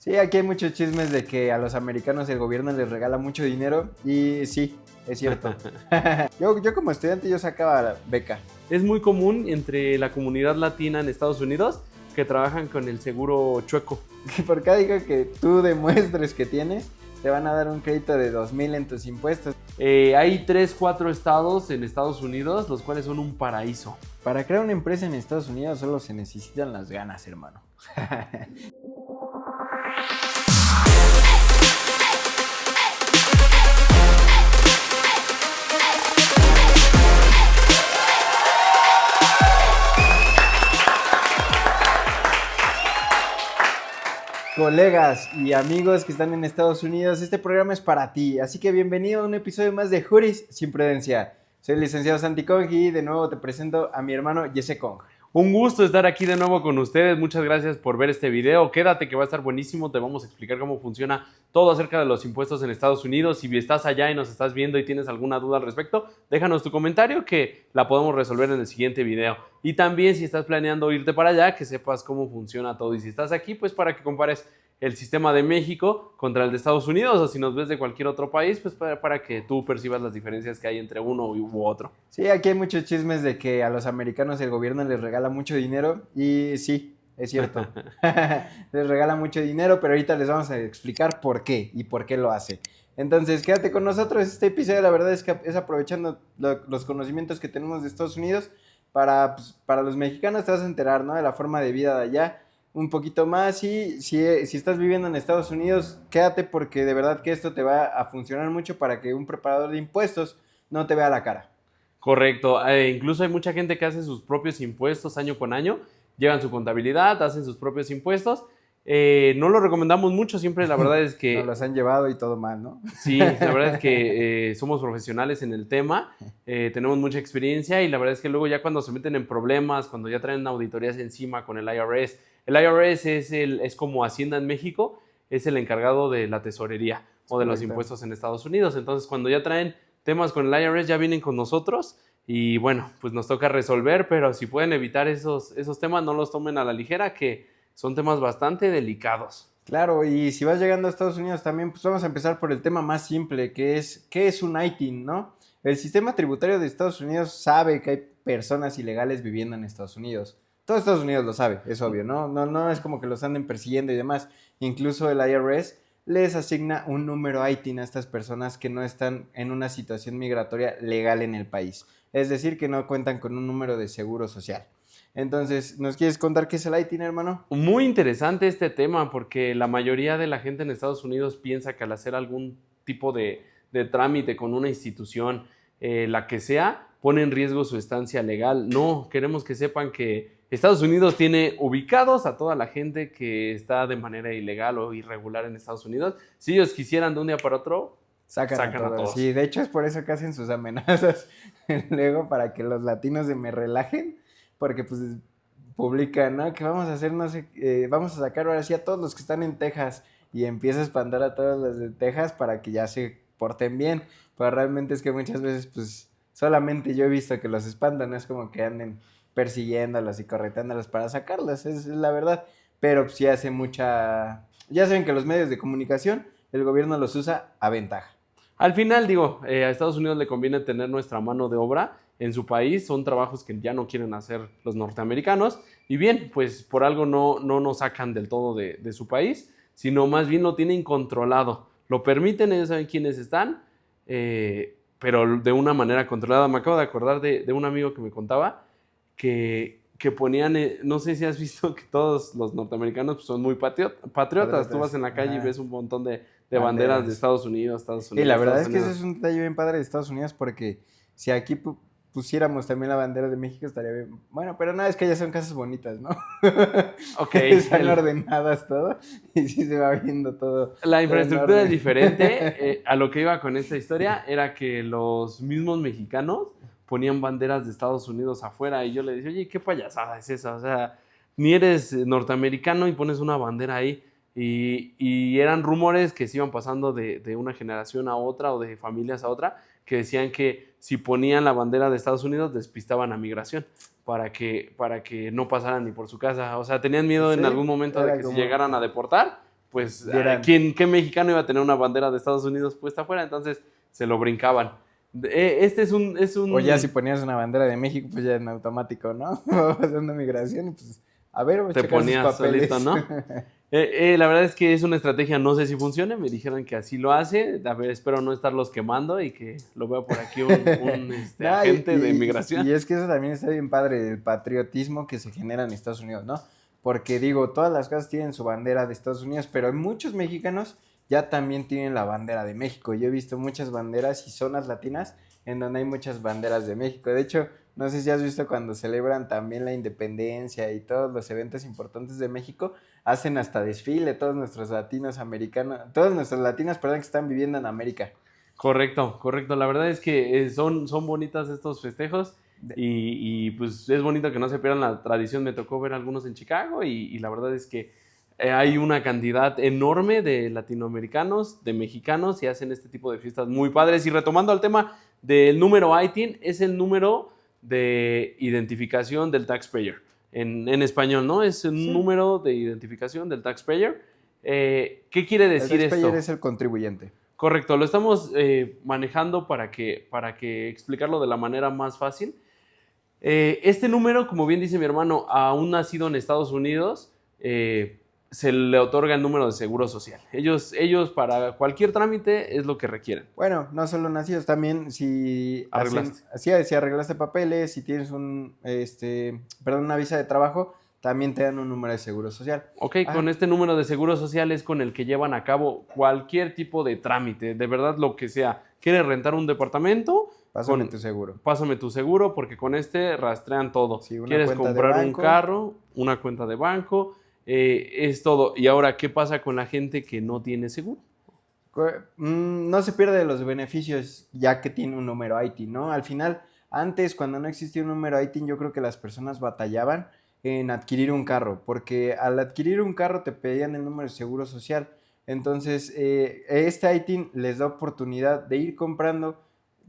Sí, aquí hay muchos chismes de que a los americanos el gobierno les regala mucho dinero y sí, es cierto. Yo como estudiante yo sacaba la beca. Es muy común entre la comunidad latina en Estados Unidos que trabajan con el seguro chueco. Que por cada digo que tú demuestres que tienes, te van a dar un crédito de 2,000 en tus impuestos. Hay 3, 4 estados en Estados Unidos, los cuales son un paraíso. Para crear una empresa en Estados Unidos solo se necesitan las ganas, hermano. Colegas y amigos que están en Estados Unidos, este programa es para ti, así que bienvenido a un episodio más de Juris sin Prudencia. Soy el licenciado Santi Kong y de nuevo te presento a mi hermano Jesse Kong. Un gusto estar aquí de nuevo con ustedes, muchas gracias por ver este video, quédate que va a estar buenísimo, te vamos a explicar cómo funciona todo acerca de los impuestos en Estados Unidos. Si estás allá y nos estás viendo y tienes alguna duda al respecto, déjanos tu comentario que la podemos resolver en el siguiente video. Y también si estás planeando irte para allá, que sepas cómo funciona todo, y si estás aquí, pues para que compares el sistema de México contra el de Estados Unidos, o si nos ves de cualquier otro país, pues para que tú percibas las diferencias que hay entre uno u otro. Sí, aquí hay muchos chismes de que a los americanos el gobierno les regala mucho dinero y sí, es cierto. Les regala mucho dinero, pero ahorita les vamos a explicar por qué y por qué lo hace. Entonces, quédate con nosotros. Este episodio, la verdad es que es aprovechando los conocimientos que tenemos de Estados Unidos para los mexicanos. Te vas a enterar, ¿no?, de la forma de vida de allá un poquito más, y si estás viviendo en Estados Unidos, quédate porque de verdad que esto te va a funcionar mucho para que un preparador de impuestos no te vea la cara. Correcto, incluso hay mucha gente que hace sus propios impuestos año con año, llevan su contabilidad, hacen sus propios impuestos. No lo recomendamos mucho, siempre la verdad es que... Nos los han llevado y todo mal, ¿no? Sí, la verdad es que somos profesionales en el tema, tenemos mucha experiencia, y la verdad es que luego ya cuando se meten en problemas, cuando ya traen auditorías encima con el IRS es como Hacienda en México, es el encargado de la tesorería o de los impuestos en Estados Unidos. Entonces cuando ya traen temas con el IRS ya vienen con nosotros y bueno, pues nos toca resolver, pero si pueden evitar esos temas, no los tomen a la ligera, que son temas bastante delicados. Claro, y si vas llegando a Estados Unidos también, pues vamos a empezar por el tema más simple, que es, ¿qué es un ITIN, no? El sistema tributario de Estados Unidos sabe que hay personas ilegales viviendo en Estados Unidos. Todo Estados Unidos lo sabe, es obvio, ¿no? No es como que los anden persiguiendo y demás. Incluso el IRS les asigna un número ITIN a estas personas que no están en una situación migratoria legal en el país. Es decir, que no cuentan con un número de seguro social. Entonces, ¿nos quieres contar qué es el ITIN, hermano? Muy interesante este tema, porque la mayoría de la gente en Estados Unidos piensa que al hacer algún tipo de trámite con una institución, la que sea, pone en riesgo su estancia legal. No, queremos que sepan que Estados Unidos tiene ubicados a toda la gente que está de manera ilegal o irregular en Estados Unidos. Si ellos quisieran de un día para otro, sacan a todos. Sí, de hecho es por eso que hacen sus amenazas luego, para que los latinos se me relajen, porque pues publican, ¿no?, que vamos a hacer, no sé, vamos a sacar ahora sí a todos los que están en Texas, y empieza a espantar a todos los de Texas para que ya se porten bien. Pero realmente es que muchas veces pues solamente yo he visto que los espantan, no es como que anden persiguiéndolos y correteándolos para sacarlos, es la verdad. Pero sí hace mucha... Ya saben que los medios de comunicación, el gobierno los usa a ventaja. Al final, digo, a Estados Unidos le conviene tener nuestra mano de obra en su país. Son trabajos que ya no quieren hacer los norteamericanos. Y bien, pues por algo no nos sacan del todo de su país, sino más bien lo tienen controlado. Lo permiten, ellos saben quiénes están, pero de una manera controlada. Me acabo de acordar de un amigo que me contaba que ponían, no sé si has visto que todos los norteamericanos pues, son muy patriotas. Tú vas en la calle y ves un montón de banderas de Estados Unidos. Y la verdad es que eso es un detalle bien padre de Estados Unidos, porque si aquí pusiéramos también la bandera de México estaría bien. Bueno, pero nada, es que ya son casas bonitas, ¿no? Ok. Están ordenadas todo y sí se va viendo todo. La infraestructura es diferente. A lo que iba con esta historia era que los mismos mexicanos ponían banderas de Estados Unidos afuera, y yo le decía, oye, ¿qué payasada es esa? O sea, ni eres norteamericano y pones una bandera ahí. Y eran rumores que se iban pasando de una generación a otra o de familias a otra, que decían que si ponían la bandera de Estados Unidos despistaban a migración para que no pasaran ni por su casa. O sea, tenían miedo en algún momento de que si llegaran a deportar, pues, Dirán. ¿qué mexicano iba a tener una bandera de Estados Unidos puesta afuera? Entonces se lo brincaban. Este es un... O ya si ponías una bandera de México, pues ya en automático, ¿no? Va pasando migración y pues, a ver, voy a Te checar sus ponías papeles. solito, ¿no? La verdad es que es una estrategia, no sé si funcione, me dijeron que así lo hace, a ver, espero no estarlos quemando y que lo vea por aquí un No, agente de migración. y es que eso también está bien padre, el patriotismo que se genera en Estados Unidos, ¿no? Porque digo, todas las casas tienen su bandera de Estados Unidos, pero muchos mexicanos ya también tienen la bandera de México. Yo he visto muchas banderas y zonas latinas en donde hay muchas banderas de México. De hecho, no sé si has visto cuando celebran también la independencia y todos los eventos importantes de México, hacen hasta desfile todos nuestros latinos americanos, todos nuestros latinos, perdón, que están viviendo en América. Correcto, correcto. La verdad es que son bonitas estos festejos pues es bonito que no se pierdan la tradición. Me tocó ver algunos en Chicago y la verdad es que hay una cantidad enorme de latinoamericanos, de mexicanos y hacen este tipo de fiestas muy padres. Y retomando al tema del número ITIN, es el número de identificación del taxpayer. En español, ¿no? Es un Sí. número de identificación del taxpayer. ¿Qué quiere decir El taxpayer esto? es el contribuyente. Correcto, lo estamos manejando para que explicarlo de la manera más fácil. Este número, como bien dice mi hermano, aún nacido en Estados Unidos, se le otorga el número de seguro social. Ellos para cualquier trámite es lo que requieren. Bueno, no solo nacidos, también si Arreglaste. si arreglaste papeles, si tienes una visa de trabajo, también te dan un número de seguro social. Ok, Ah, con este número de seguro social es con el que llevan a cabo cualquier tipo de trámite, de verdad lo que sea. ¿Quieres rentar un departamento? pásame tu seguro. Pásame tu seguro porque con este rastrean todo. Sí, una ¿Quieres cuenta de comprar un banco. carro? Una cuenta de banco. Es todo. Y ahora, ¿qué pasa con la gente que no tiene seguro? No se pierde los beneficios ya que tiene un número ITIN, ¿no? Al final, antes, cuando no existía un número ITIN, yo creo que las personas batallaban en adquirir un carro, porque al adquirir un carro te pedían el número de seguro social. Entonces, este ITIN les da oportunidad de ir comprando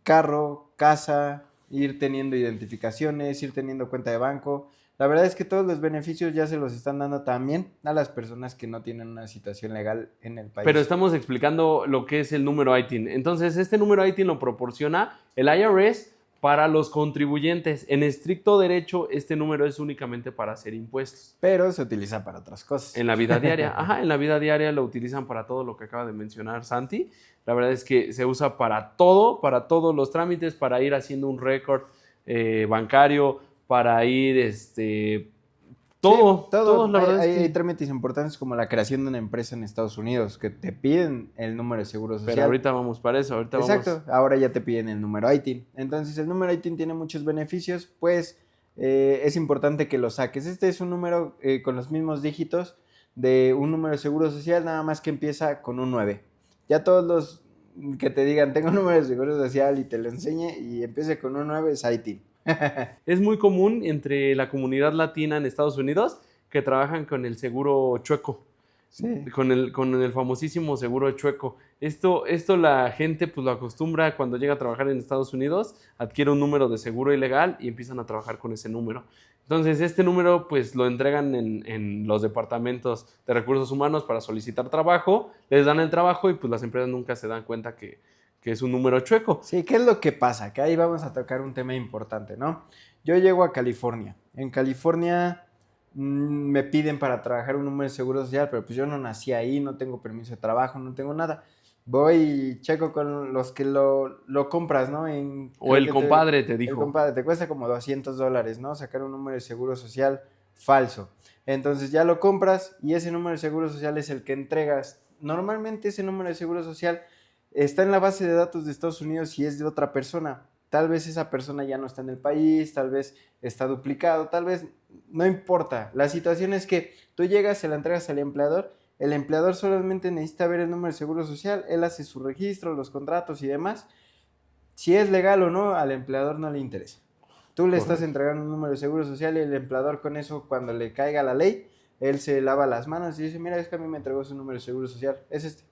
carro, casa, ir teniendo identificaciones, ir teniendo cuenta de banco. La verdad es que todos los beneficios ya se los están dando también a las personas que no tienen una situación legal en el país. Pero estamos explicando lo que es el número ITIN. Entonces, este número ITIN lo proporciona el IRS para los contribuyentes. En estricto derecho, este número es únicamente para hacer impuestos. Pero se utiliza para otras cosas. En la vida diaria, en la vida diaria lo utilizan para todo lo que acaba de mencionar Santi. La verdad es que se usa para todo, para todos los trámites, para ir haciendo un récord bancario, para ir, todo, la verdad es que... Hay trámites importantes como la creación de una empresa en Estados Unidos que te piden el número de seguro social. Pero ahorita vamos para eso, Exacto, ahora ya te piden el número ITIN. Entonces el número ITIN tiene muchos beneficios, pues es importante que lo saques. Este es un número con los mismos dígitos de un número de seguro social, nada más que empieza con un 9. Ya todos los que te digan, tengo un número de seguro social y te lo enseñe y empiece con un 9 es ITIN. Es muy común entre la comunidad latina en Estados Unidos que trabajan con el seguro chueco. Sí. Con el famosísimo seguro chueco. Esto la gente pues lo acostumbra cuando llega a trabajar en Estados Unidos, adquiere un número de seguro ilegal y empiezan a trabajar con ese número. Entonces este número pues lo entregan en los departamentos de recursos humanos para solicitar trabajo, les dan el trabajo y pues las empresas nunca se dan cuenta que es un número chueco. Sí, ¿qué es lo que pasa? Que ahí vamos a tocar un tema importante, ¿no? Yo llego a California. En California me piden para trabajar un número de seguro social, pero pues yo no nací ahí, no tengo permiso de trabajo, no tengo nada. Voy y checo con los que lo compras, ¿no? O el compadre te dijo. El compadre, te cuesta como $200, ¿no? Sacar un número de seguro social falso. Entonces ya lo compras y ese número de seguro social es el que entregas. Normalmente ese número de seguro social está en la base de datos de Estados Unidos y es de otra persona. Tal vez esa persona ya no está en el país, tal vez está duplicado, tal vez no importa. La situación es que tú llegas, se la entregas al empleador, el empleador solamente necesita ver el número de seguro social, él hace su registro, los contratos y demás. Si es legal o no, al empleador no le interesa. Tú le estás entregando un número de seguro social y el empleador con eso, cuando le caiga la ley, él se lava las manos y dice, mira, es que a mí me entregó su número de seguro social, es este.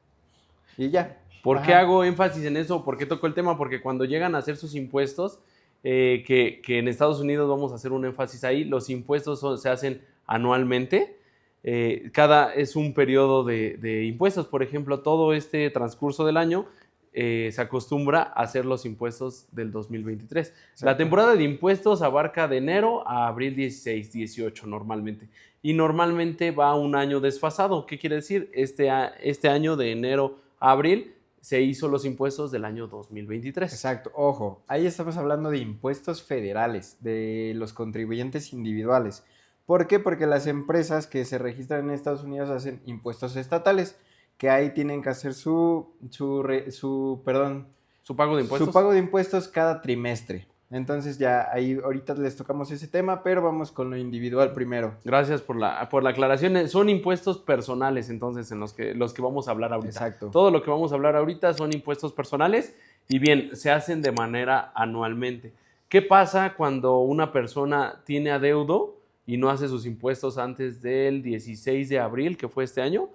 Y ya. ¿Por qué hago énfasis en eso? ¿Por qué toco el tema? Porque cuando llegan a hacer sus impuestos, que en Estados Unidos vamos a hacer un énfasis ahí, los impuestos se hacen anualmente. Es un periodo de impuestos. Por ejemplo, todo este transcurso del año se acostumbra a hacer los impuestos del 2023. Exacto. La temporada de impuestos abarca de enero a abril 16, 18 normalmente. Y normalmente va un año desfasado. ¿Qué quiere decir? Este año de enero a abril se hizo los impuestos del año 2023. Exacto, ojo, ahí estamos hablando de impuestos federales, de los contribuyentes individuales. ¿Por qué? Porque las empresas que se registran en Estados Unidos hacen impuestos estatales, que ahí tienen que hacer su ¿Su pago de impuestos? su pago de impuestos cada trimestre. Entonces ya ahí ahorita les tocamos ese tema, pero vamos con lo individual primero. Gracias por la aclaración. Son impuestos personales, entonces, en los que vamos a hablar ahorita. Exacto. Todo lo que vamos a hablar ahorita son impuestos personales y bien, se hacen de manera anualmente. ¿Qué pasa cuando una persona tiene adeudo y no hace sus impuestos antes del 16 de abril, que fue este año?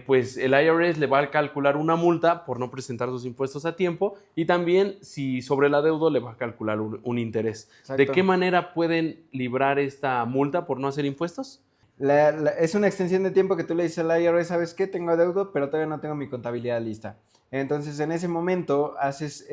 Pues el IRS le va a calcular una multa por no presentar sus impuestos a tiempo y también si sobre el adeudo le va a calcular un interés. Exacto. ¿De qué manera pueden librar esta multa por no hacer impuestos? Es una extensión de tiempo que tú le dices al IRS, ¿sabes qué? Tengo adeudo, pero todavía no tengo mi contabilidad lista. Entonces, en ese momento haces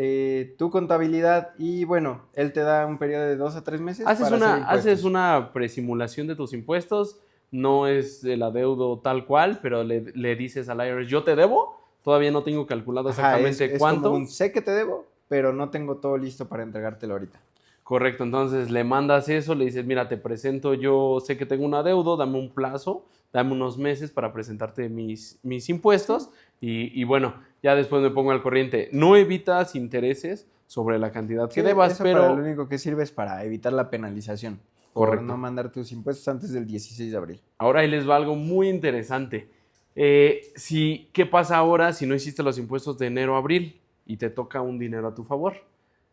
tu contabilidad y, bueno, él te da un periodo de 2 a 3 meses Haces para hacer impuestos. haces una presimulación de tus impuestos, no es el adeudo tal cual, pero le dices al IRS, yo te debo, todavía no tengo calculado exactamente es cuánto. como sé que te debo, pero no tengo todo listo para entregártelo ahorita. Correcto, entonces le mandas eso, le dices, mira, te presento, yo sé que tengo un adeudo, dame un plazo, dame unos meses para presentarte mis impuestos y bueno, ya después me pongo al corriente. No evitas intereses sobre la cantidad que debas, eso pero... para lo único que sirve es para evitar la penalización. Correcto. Por no mandar tus impuestos antes del 16 de abril. Ahora ahí les va algo muy interesante. ¿Qué pasa ahora si no hiciste los impuestos de enero a abril y te toca un dinero a tu favor?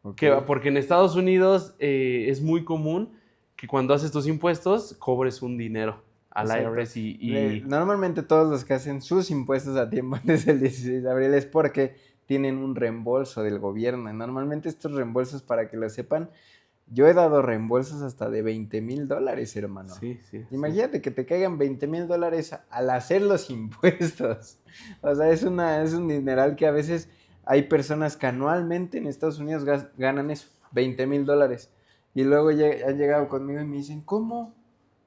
Okay. Porque en Estados Unidos es muy común que cuando haces tus impuestos cobres un dinero al IRS Normalmente todos los que hacen sus impuestos a tiempo antes del 16 de abril es porque tienen un reembolso del gobierno. Normalmente estos reembolsos, para que lo sepan, yo he dado reembolsos hasta de $20,000, hermano. Sí. Imagínate que te caigan $20,000 al hacer los impuestos. O sea, es un dineral que a veces hay personas que anualmente en Estados Unidos ganan eso, $20,000. Y luego han llegado conmigo y me dicen, ¿cómo?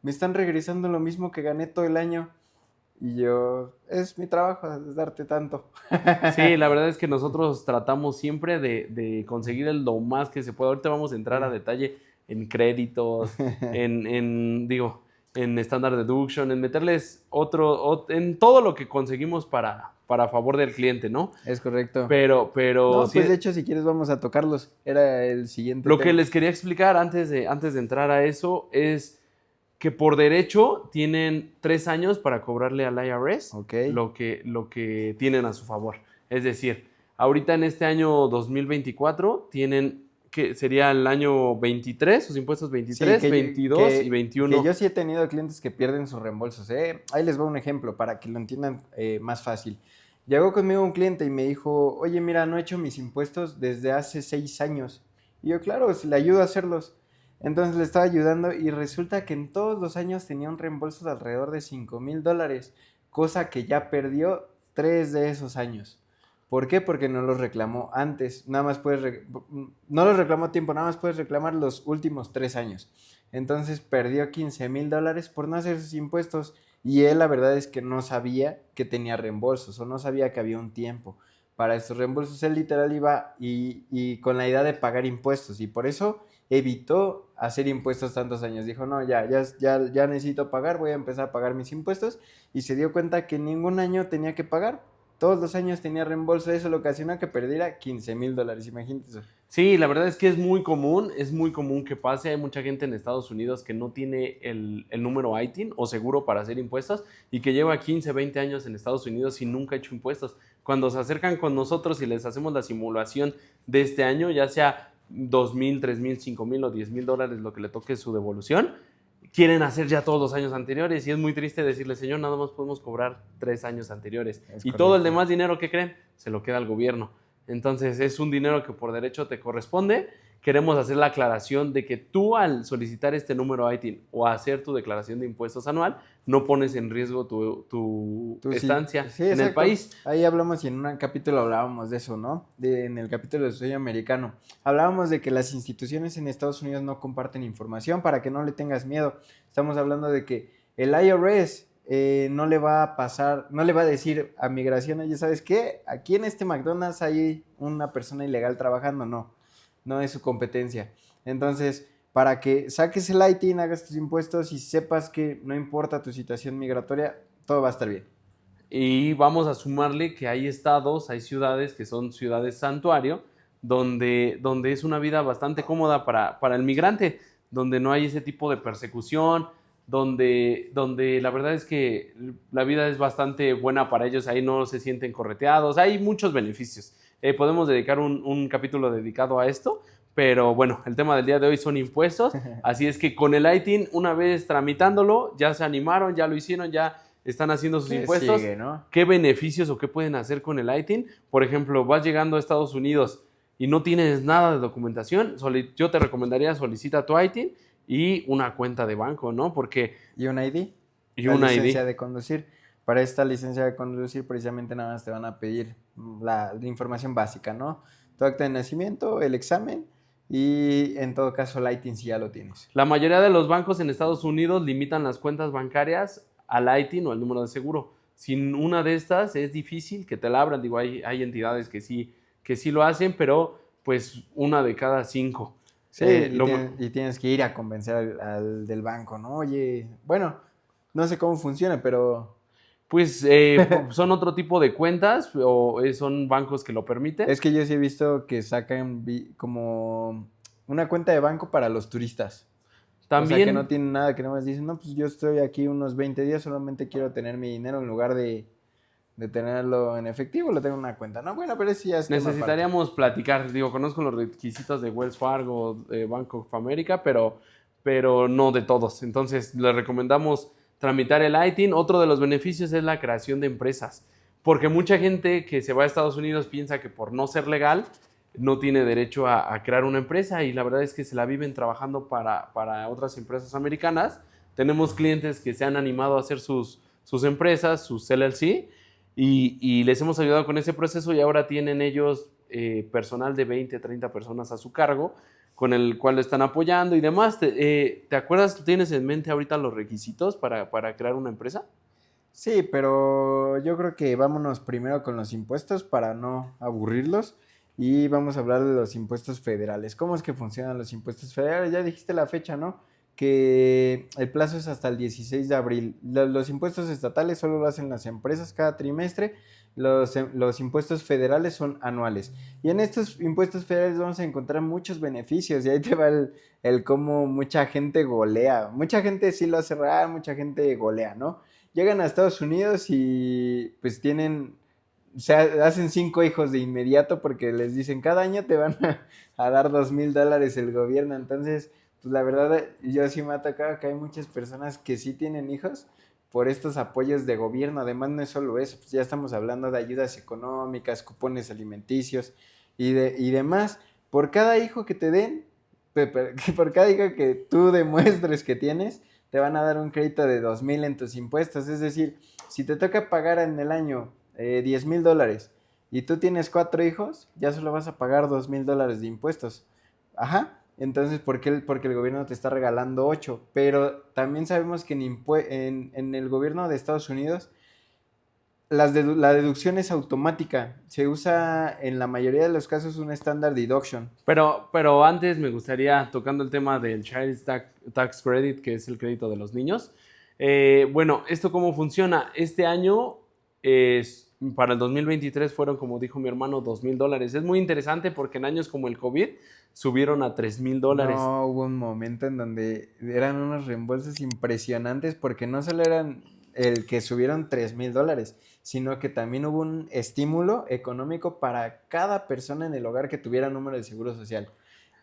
Me están regresando lo mismo que gané todo el año. Y yo, es mi trabajo, es darte tanto. Sí, la verdad es que nosotros tratamos siempre de conseguir lo más que se pueda. Ahorita vamos a entrar a detalle en créditos, en standard deduction, en meterles en todo lo que conseguimos para favor del cliente, ¿no? Es correcto. Pero no, sí, pues de hecho, si quieres vamos a tocarlos. Era el siguiente lo tema. que les quería explicar antes de entrar a eso es que por derecho tienen 3 años para cobrarle al IRS lo que tienen a su favor. Es decir, ahorita en este año 2024 tienen, que sería el año 23, sus impuestos 23, 22 y 21. Que yo sí he tenido clientes que pierden sus reembolsos. Ahí les va un ejemplo para que lo entiendan más fácil. Llegó conmigo un cliente y me dijo, oye, mira, no he hecho mis impuestos desde hace 6 años. Y yo, claro, le ayudo a hacerlos. Entonces le estaba ayudando y resulta que en todos los años tenía un reembolso de alrededor de $5,000, cosa que ya perdió 3 de esos años. ¿Por qué? Porque no los reclamó antes, no los reclamó a tiempo, nada más puedes reclamar los últimos 3 años. Entonces perdió $15,000 por no hacer sus impuestos y él la verdad es que no sabía que tenía reembolsos o no sabía que había un tiempo para estos reembolsos. Él literal iba y con la idea de pagar impuestos y por eso evitó hacer impuestos tantos años. Dijo, no, ya necesito pagar, voy a empezar a pagar mis impuestos y se dio cuenta que ningún año tenía que pagar. Todos los años tenía reembolso, eso le ocasionó que perdiera $15,000, imagínate eso. Sí, la verdad es que es muy común que pase. Hay mucha gente en Estados Unidos que no tiene el número ITIN o seguro para hacer impuestos y que lleva 15, 20 años en Estados Unidos y nunca ha hecho impuestos. Cuando se acercan con nosotros y les hacemos la simulación de este año, ya sea $2,000, $3,000, $5,000 o $10,000 lo que le toque su devolución, quieren hacer ya todos los años anteriores y es muy triste decirle, señor, nada más podemos cobrar 3 años anteriores. Y todo el demás dinero, ¿qué creen? Se lo queda al gobierno. Entonces es un dinero que por derecho te corresponde, queremos hacer la aclaración de que tú al solicitar este número ITIN o hacer tu declaración de impuestos anual, no pones en riesgo tu Tú sí. estancia Sí, en el exacto. país. Ahí hablamos y en un capítulo hablábamos de eso, ¿no? En el capítulo de Sueño Americano. Hablábamos de que las instituciones en Estados Unidos no comparten información para que no le tengas miedo. Estamos hablando de que el IRS no le va a pasar, no le va a decir a migración, oye, ¿sabes qué? Aquí en este McDonald's hay una persona ilegal trabajando. No es su competencia. Entonces, para que saques el ITIN, hagas tus impuestos y sepas que no importa tu situación migratoria, todo va a estar bien. Y vamos a sumarle que hay estados, hay ciudades que son ciudades santuario, donde es una vida bastante cómoda para el migrante, donde no hay ese tipo de persecución, donde la verdad es que la vida es bastante buena para ellos, ahí no se sienten correteados, hay muchos beneficios. Podemos dedicar un capítulo dedicado a esto, pero bueno, el tema del día de hoy son impuestos, así es que con el ITIN, una vez tramitándolo, ya se animaron, ya lo hicieron, ya están haciendo sus impuestos. Sigue, ¿no? ¿Qué beneficios o qué pueden hacer con el ITIN? Por ejemplo, vas llegando a Estados Unidos y no tienes nada de documentación, yo te recomendaría solicita tu ITIN y una cuenta de banco, ¿no? Porque... ¿Y un ID? Y la un licencia ID. de conducir. Para esta licencia de conducir, precisamente nada más te van a pedir la información básica, ¿no? Tu acta de nacimiento, el examen y en todo caso el ITIN si ya lo tienes. La mayoría de los bancos en Estados Unidos limitan las cuentas bancarias al ITIN o al número de seguro. Sin una de estas es difícil que te la abran. Digo, hay entidades que sí lo hacen, pero pues una de cada 5. Sí, y tienes que ir a convencer al del banco, ¿no? Oye, bueno, no sé cómo funciona, pero... Pues son otro tipo de cuentas o son bancos que lo permiten. Es que yo sí he visto que sacan como una cuenta de banco para los turistas. También, o sea, que no tienen nada, que nada más dicen, no, pues yo estoy aquí unos 20 días, solamente quiero tener mi dinero en lugar de tenerlo en efectivo, lo tengo en una cuenta. No, bueno, pero eso ya es tema aparte. necesitaríamos platicar. Digo, conozco los requisitos de Wells Fargo, de Bank of America, pero no de todos. Entonces, les recomendamos tramitar el ITIN. Otro de los beneficios es la creación de empresas. Porque mucha gente que se va a Estados Unidos piensa que por no ser legal no tiene derecho a crear una empresa y la verdad es que se la viven trabajando para otras empresas americanas. Tenemos clientes que se han animado a hacer sus empresas, sus LLC, y les hemos ayudado con ese proceso y ahora tienen ellos personal de 20, 30 personas a su cargo con el cual están apoyando y demás. ¿Te acuerdas, tienes en mente ahorita los requisitos para crear una empresa? Sí, pero yo creo que vámonos primero con los impuestos para no aburrirlos y vamos a hablar de los impuestos federales. ¿Cómo es que funcionan los impuestos federales? Ya dijiste la fecha, ¿no? Que el plazo es hasta el 16 de abril. Los impuestos estatales solo lo hacen las empresas cada trimestre. Los impuestos federales son anuales. Y en estos impuestos federales vamos a encontrar muchos beneficios. Y ahí te va el cómo mucha gente golea. Mucha gente sí lo hace real, mucha gente golea, ¿no? Llegan a Estados Unidos y pues o sea, hacen 5 hijos de inmediato porque les dicen cada año te van a dar $2,000 el gobierno. Entonces, pues la verdad, yo sí me ha tocado que hay muchas personas que sí tienen hijos por estos apoyos de gobierno. Además, no es solo eso, pues ya estamos hablando de ayudas económicas, cupones alimenticios y demás. Por cada hijo que te den, por cada hijo que tú demuestres que tienes, te van a dar un crédito de 2,000 en tus impuestos. Es decir, si te toca pagar en el año $10,000 y tú tienes 4 hijos, ya solo vas a pagar $2,000 de impuestos. Ajá. Entonces, ¿por qué? Porque el gobierno te está regalando 8. Pero también sabemos que en el gobierno de Estados Unidos la deducción es automática. Se usa en la mayoría de los casos un standard deduction. Pero antes me gustaría, tocando el tema del Child Tax Credit, que es el crédito de los niños. Bueno, ¿esto cómo funciona? Este año, para el 2023, fueron, como dijo mi hermano, $2,000. Es muy interesante porque en años como el COVID subieron a $3,000. No, hubo un momento en donde eran unos reembolsos impresionantes porque no solo eran el que subieron $3,000, sino que también hubo un estímulo económico para cada persona en el hogar que tuviera número de seguro social.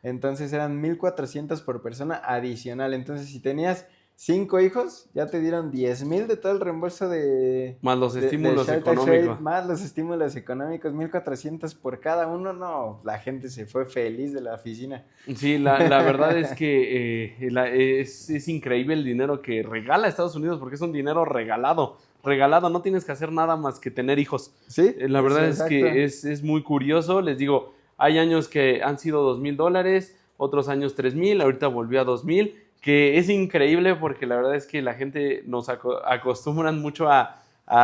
Entonces eran 1,400 por persona adicional. Entonces, si tenías 5 hijos, ya te dieron 10,000 de todo el reembolso Más los de estímulos Child Tax económicos. Credit, más los estímulos económicos, 1,400 por cada uno. No, la gente se fue feliz de la oficina. Sí, la verdad es que es increíble el dinero que regala Estados Unidos porque es un dinero regalado. Regalado, no tienes que hacer nada más que tener hijos. Sí, La verdad es exacto. que es muy curioso. Les digo, hay años que han sido $2,000, otros años 3,000, ahorita volvió a 2,000, que es increíble porque la verdad es que la gente nos acostumbran mucho a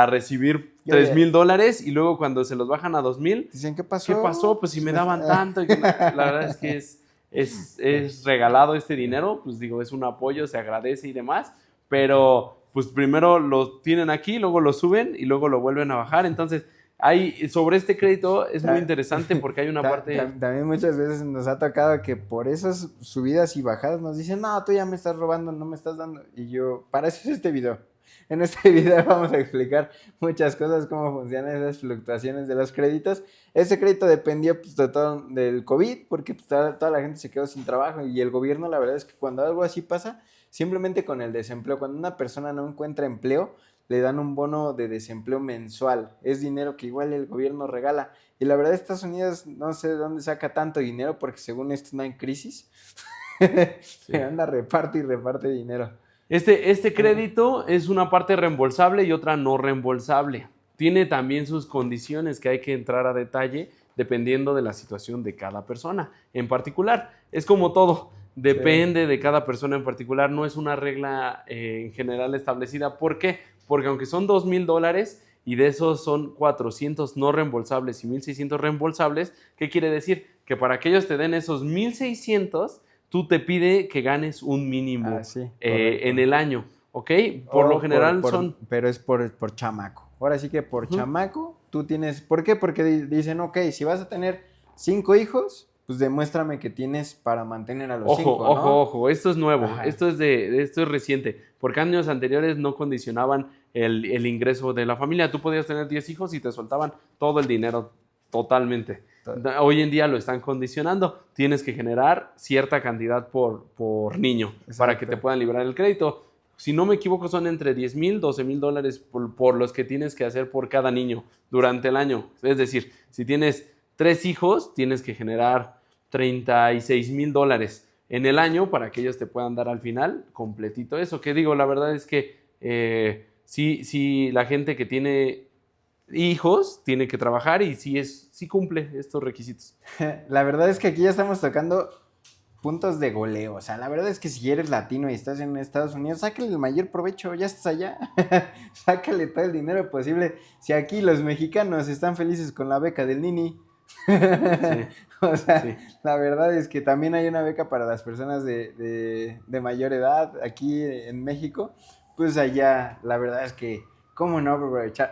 recibir $3,000 y luego cuando se los bajan a 2,000, dicen, ¿qué pasó? ¿qué pasó? Pues si me daban tanto. La verdad es que es regalado este dinero, pues digo, es un apoyo, se agradece y demás, pero pues primero lo tienen aquí, luego lo suben y luego lo vuelven a bajar. Entonces, sobre este crédito es muy interesante porque hay una parte... También muchas veces nos ha tocado que por esas subidas y bajadas nos dicen, no, tú ya me estás robando, no me estás dando. Y yo, para eso es este video. En este video vamos a explicar muchas cosas, cómo funcionan esas fluctuaciones de los créditos. Ese crédito dependía pues, de todo, del COVID, porque pues, toda la gente se quedó sin trabajo y el gobierno, la verdad es que cuando algo así pasa, simplemente con el desempleo, cuando una persona no encuentra empleo, le dan un bono de desempleo mensual. Es dinero que igual el gobierno regala. Y la verdad, Estados Unidos no sé de dónde saca tanto dinero, porque según esto no hay crisis. Se anda, reparte y reparte dinero. Este crédito es una parte reembolsable y otra no reembolsable. Tiene también sus condiciones que hay que entrar a detalle dependiendo de la situación de cada persona en particular. Es como todo, depende de cada persona en particular, no es una regla en general establecida. ¿Por qué? Porque aunque son $2,000 y de esos son 400 no reembolsables y 1,600 reembolsables, ¿qué quiere decir? Que para que ellos te den esos 1,600, tú te pide que ganes un mínimo en el año, ¿ok? Por lo general son... Pero es por chamaco. Ahora sí que por chamaco tú tienes... ¿Por qué? Porque dicen, ok, si vas a tener 5 hijos, pues demuéstrame que tienes para mantener a los 5, ¿no? Ojo, esto es nuevo, esto es reciente, porque años anteriores no condicionaban el ingreso de la familia. Tú podías tener 10 hijos y te soltaban todo el dinero totalmente. Hoy en día lo están condicionando. Tienes que generar cierta cantidad por niño. Exacto. Para que te puedan librar el crédito. Si no me equivoco, son entre $10,000, $12,000 por los que tienes que hacer por cada niño durante el año. Es decir, si tienes 3 hijos, tienes que generar $36,000 en el año para que ellos te puedan dar al final completito eso. Que digo, la verdad es que sí, la gente que tiene hijos tiene que trabajar y sí cumple estos requisitos. La verdad es que aquí ya estamos tocando puntos de goleo. O sea, la verdad es que si eres latino y estás en Estados Unidos, sácale el mayor provecho, ya estás allá. Sácale todo el dinero posible. Si aquí los mexicanos están felices con la beca del Nini. O sea, la verdad es que también hay una beca para las personas de mayor edad aquí en México. Pues allá, la verdad es que ¿cómo no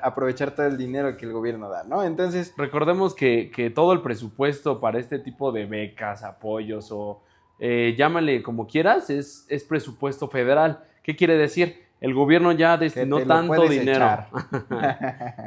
aprovechar todo el dinero que el gobierno da, ¿no? Entonces... Recordemos que todo el presupuesto para este tipo de becas, apoyos o llámale como quieras, es presupuesto federal. ¿Qué quiere decir? El gobierno ya destinó tanto dinero.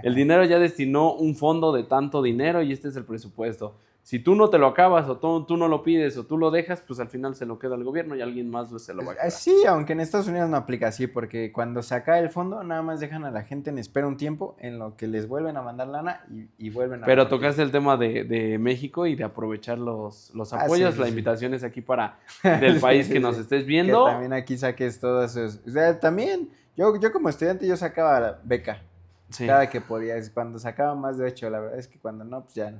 El dinero ya destinó un fondo de tanto dinero y este es el presupuesto. Si tú no te lo acabas o tú no lo pides o tú lo dejas, pues al final se lo queda el gobierno y alguien más se lo va a quedar. Sí, aunque en Estados Unidos no aplica así, porque cuando se acaba el fondo, nada más dejan a la gente en espera un tiempo en lo que les vuelven a mandar lana y vuelven a... Pero tocaste el tema de México y de aprovechar los apoyos. La invitación es aquí para del país que nos estés viendo. Que también aquí saques todas sus... O sea, también, yo como estudiante yo sacaba la beca cada que podía. Cuando sacaba más de 8, la verdad es que cuando no, pues ya no.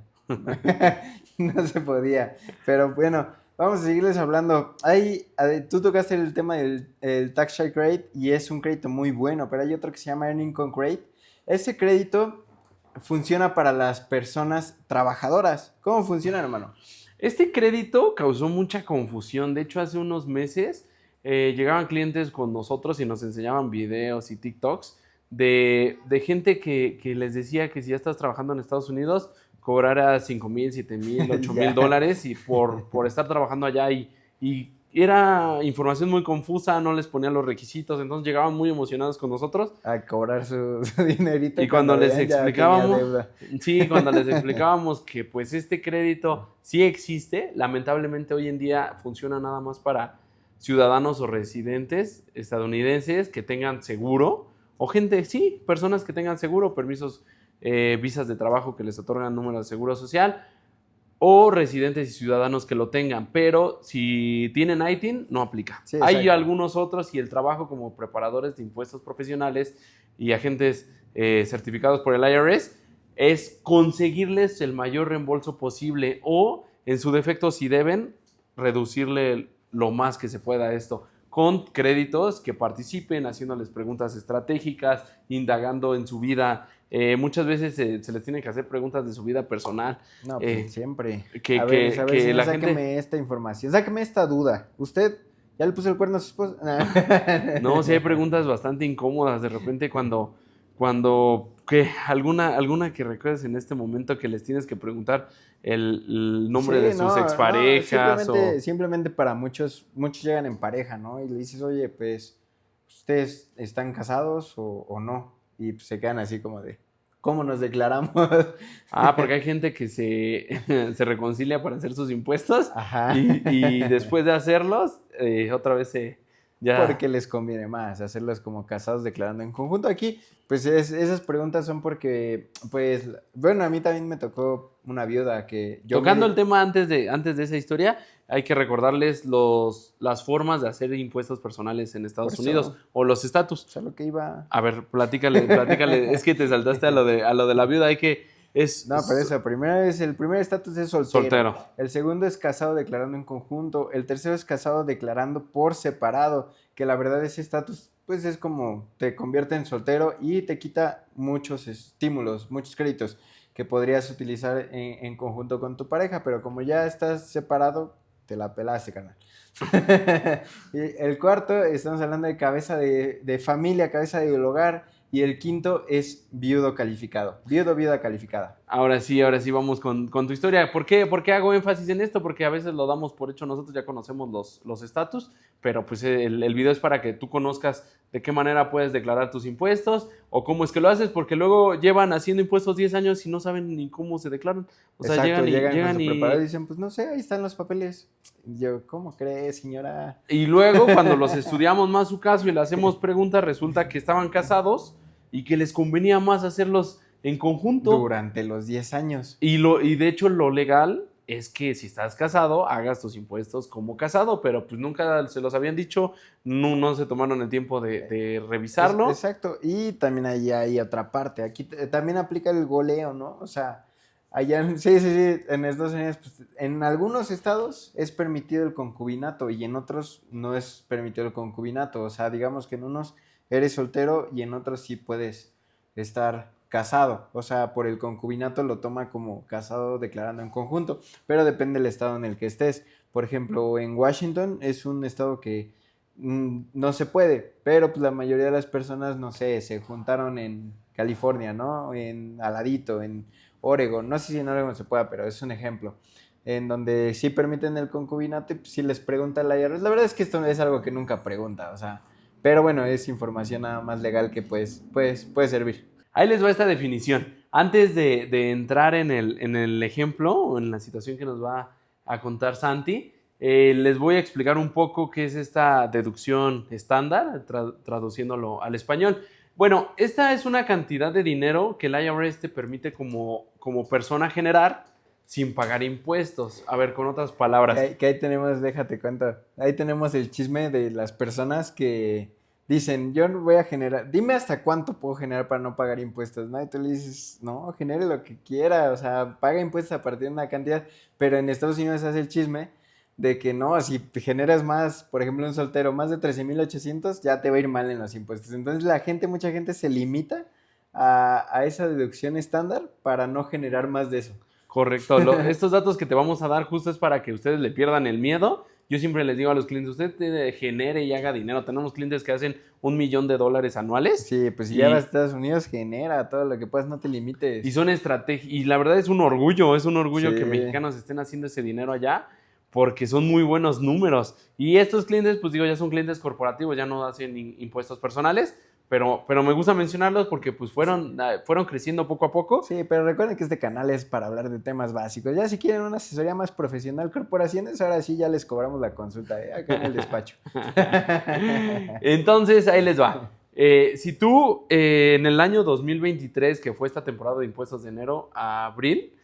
No se podía, pero bueno, vamos a seguirles hablando. Tú tocaste el tema del Tax Shelter Credit y es un crédito muy bueno, pero hay otro que se llama Earning Income Credit. Ese crédito funciona para las personas trabajadoras. ¿Cómo funciona, hermano? Este crédito causó mucha confusión. De hecho, hace unos meses llegaban clientes con nosotros y nos enseñaban videos y TikToks de gente que les decía que si ya estás trabajando en Estados Unidos cobrara $5,000, $7,000, $8,000 y por estar trabajando allá y era información muy confusa, no les ponían los requisitos, entonces llegaban muy emocionados con nosotros a cobrar su dinerito. Y cuando les explicábamos que pues este crédito sí existe, lamentablemente hoy en día funciona nada más para ciudadanos o residentes estadounidenses que tengan seguro, o gente, sí, personas que tengan seguro, permisos, visas de trabajo que les otorgan número de seguro social, o residentes y ciudadanos que lo tengan, pero si tienen ITIN, no aplica. Sí, Hay exacto. algunos otros y el trabajo como preparadores de impuestos profesionales y agentes certificados por el IRS es conseguirles el mayor reembolso posible o, en su defecto, si deben, reducirle lo más que se pueda a esto con créditos que participen, haciéndoles preguntas estratégicas, indagando en su vida. Muchas veces se les tiene que hacer preguntas de su vida personal. No, pues siempre. Que, A ver, que, que señor, la sáqueme gente... esta información, sáqueme esta duda. ¿Usted ya le puso el cuerno a su esposa? No, sí hay preguntas bastante incómodas de repente alguna que recuerdes en este momento que les tienes que preguntar el nombre Sí, de sus exparejas o... simplemente para muchos llegan en pareja, ¿no? Y le dices, oye, pues, ¿ustedes están casados o no? Y pues, se quedan así como de, ¿cómo nos declaramos? Ah, porque hay gente que se reconcilia para hacer sus impuestos Ajá. y después de hacerlos, otra vez ya... Porque les conviene más hacerlos como casados declarando en conjunto. Aquí, pues esas preguntas son porque, pues, bueno, a mí también me tocó una viuda que Tocando el tema antes de esa historia, hay que recordarles las formas de hacer impuestos personales en Estados Por Unidos eso, o los estatus. o sea, lo que iba... A ver, platícale. Es que te saltaste a lo de la viuda. No, pero eso, el primer estatus es soltero. Soltero. El segundo es casado declarando en conjunto. El tercero es casado declarando por separado. Que la verdad ese estatus, pues es como te convierte en soltero y te quita muchos estímulos, muchos créditos que podrías utilizar en conjunto con tu pareja. Pero como ya estás separado, te la pelaste, carnal. Y el cuarto, estamos hablando de cabeza de familia, cabeza del hogar. Y el quinto es viudo calificado. Viuda calificada. Ahora sí vamos con tu historia. ¿Por qué hago énfasis en esto? Porque a veces lo damos por hecho, nosotros ya conocemos los estatus, pero pues el video es para que tú conozcas de qué manera puedes declarar tus impuestos o cómo es que lo haces, porque luego llevan haciendo impuestos 10 años y no saben ni cómo se declaran. O sea, Exacto, llegan con su y... preparado y dicen, pues no sé, ahí están los papeles. Y yo, ¿cómo crees, señora? Y luego, cuando los estudiamos más su caso y le hacemos preguntas, resulta que estaban casados y que les convenía más hacerlos en conjunto. Durante los 10 años. Y de hecho, lo legal es que si estás casado, hagas tus impuestos como casado, pero pues nunca se los habían dicho, no se tomaron el tiempo de revisarlo. Exacto, y también ahí hay otra parte. Aquí también aplica el goleo, ¿no? O sea, allá, sí, en Estados Unidos, pues, en algunos estados es permitido el concubinato y en otros no es permitido el concubinato. O sea, digamos que en unos eres soltero y en otros sí puedes estar casado. O sea, por el concubinato lo toma como casado declarando en conjunto, pero depende del estado en el que estés. Por ejemplo, en Washington es un estado que no se puede, pero pues la mayoría de las personas, no sé, se juntaron en California, ¿no? En Aladito, en Oregon, no sé si en Oregon se pueda, pero es un ejemplo, en donde sí permiten el concubinato y pues, si les pregunta la IRS, la verdad es que esto es algo que nunca pregunta, o sea, pero bueno, es información nada más legal que puede servir. Ahí les va esta definición. Antes de entrar en el ejemplo o en la situación que nos va a contar Santi, les voy a explicar un poco qué es esta deducción estándar, traduciéndolo al español. Bueno, esta es una cantidad de dinero que el IRS te permite como persona generar sin pagar impuestos. A ver, con otras palabras. Que ahí tenemos, déjate cuento, ahí tenemos el chisme de las personas que dicen, yo no voy a generar, dime hasta cuánto puedo generar para no pagar impuestos, ¿no? Y tú le dices, no, genere lo que quiera, o sea, paga impuestos a partir de una cantidad, pero en Estados Unidos se hace el chisme de que no, si generas más, por ejemplo, un soltero, más de 13,800, ya te va a ir mal en los impuestos. Entonces mucha gente se limita a esa deducción estándar para no generar más de eso. Correcto. Estos datos que te vamos a dar justo es para que ustedes le pierdan el miedo. Yo siempre les digo a los clientes, usted genere y haga dinero. Tenemos clientes que hacen $1,000,000 anuales. Sí, pues si ya vas a Estados Unidos, genera todo lo que puedas, no te limites. Y son estrategias. Y la verdad es un orgullo Sí. que mexicanos estén haciendo ese dinero allá porque son muy buenos números. Y estos clientes, pues digo, ya son clientes corporativos, ya no hacen impuestos personales, pero me gusta mencionarlos porque pues fueron creciendo poco a poco. Sí, pero recuerden que este canal es para hablar de temas básicos. Ya si quieren una asesoría más profesional, corporaciones, ahora sí ya les cobramos la consulta acá en el despacho. Entonces, ahí les va. Si tú en el año 2023, que fue esta temporada de impuestos de enero a abril,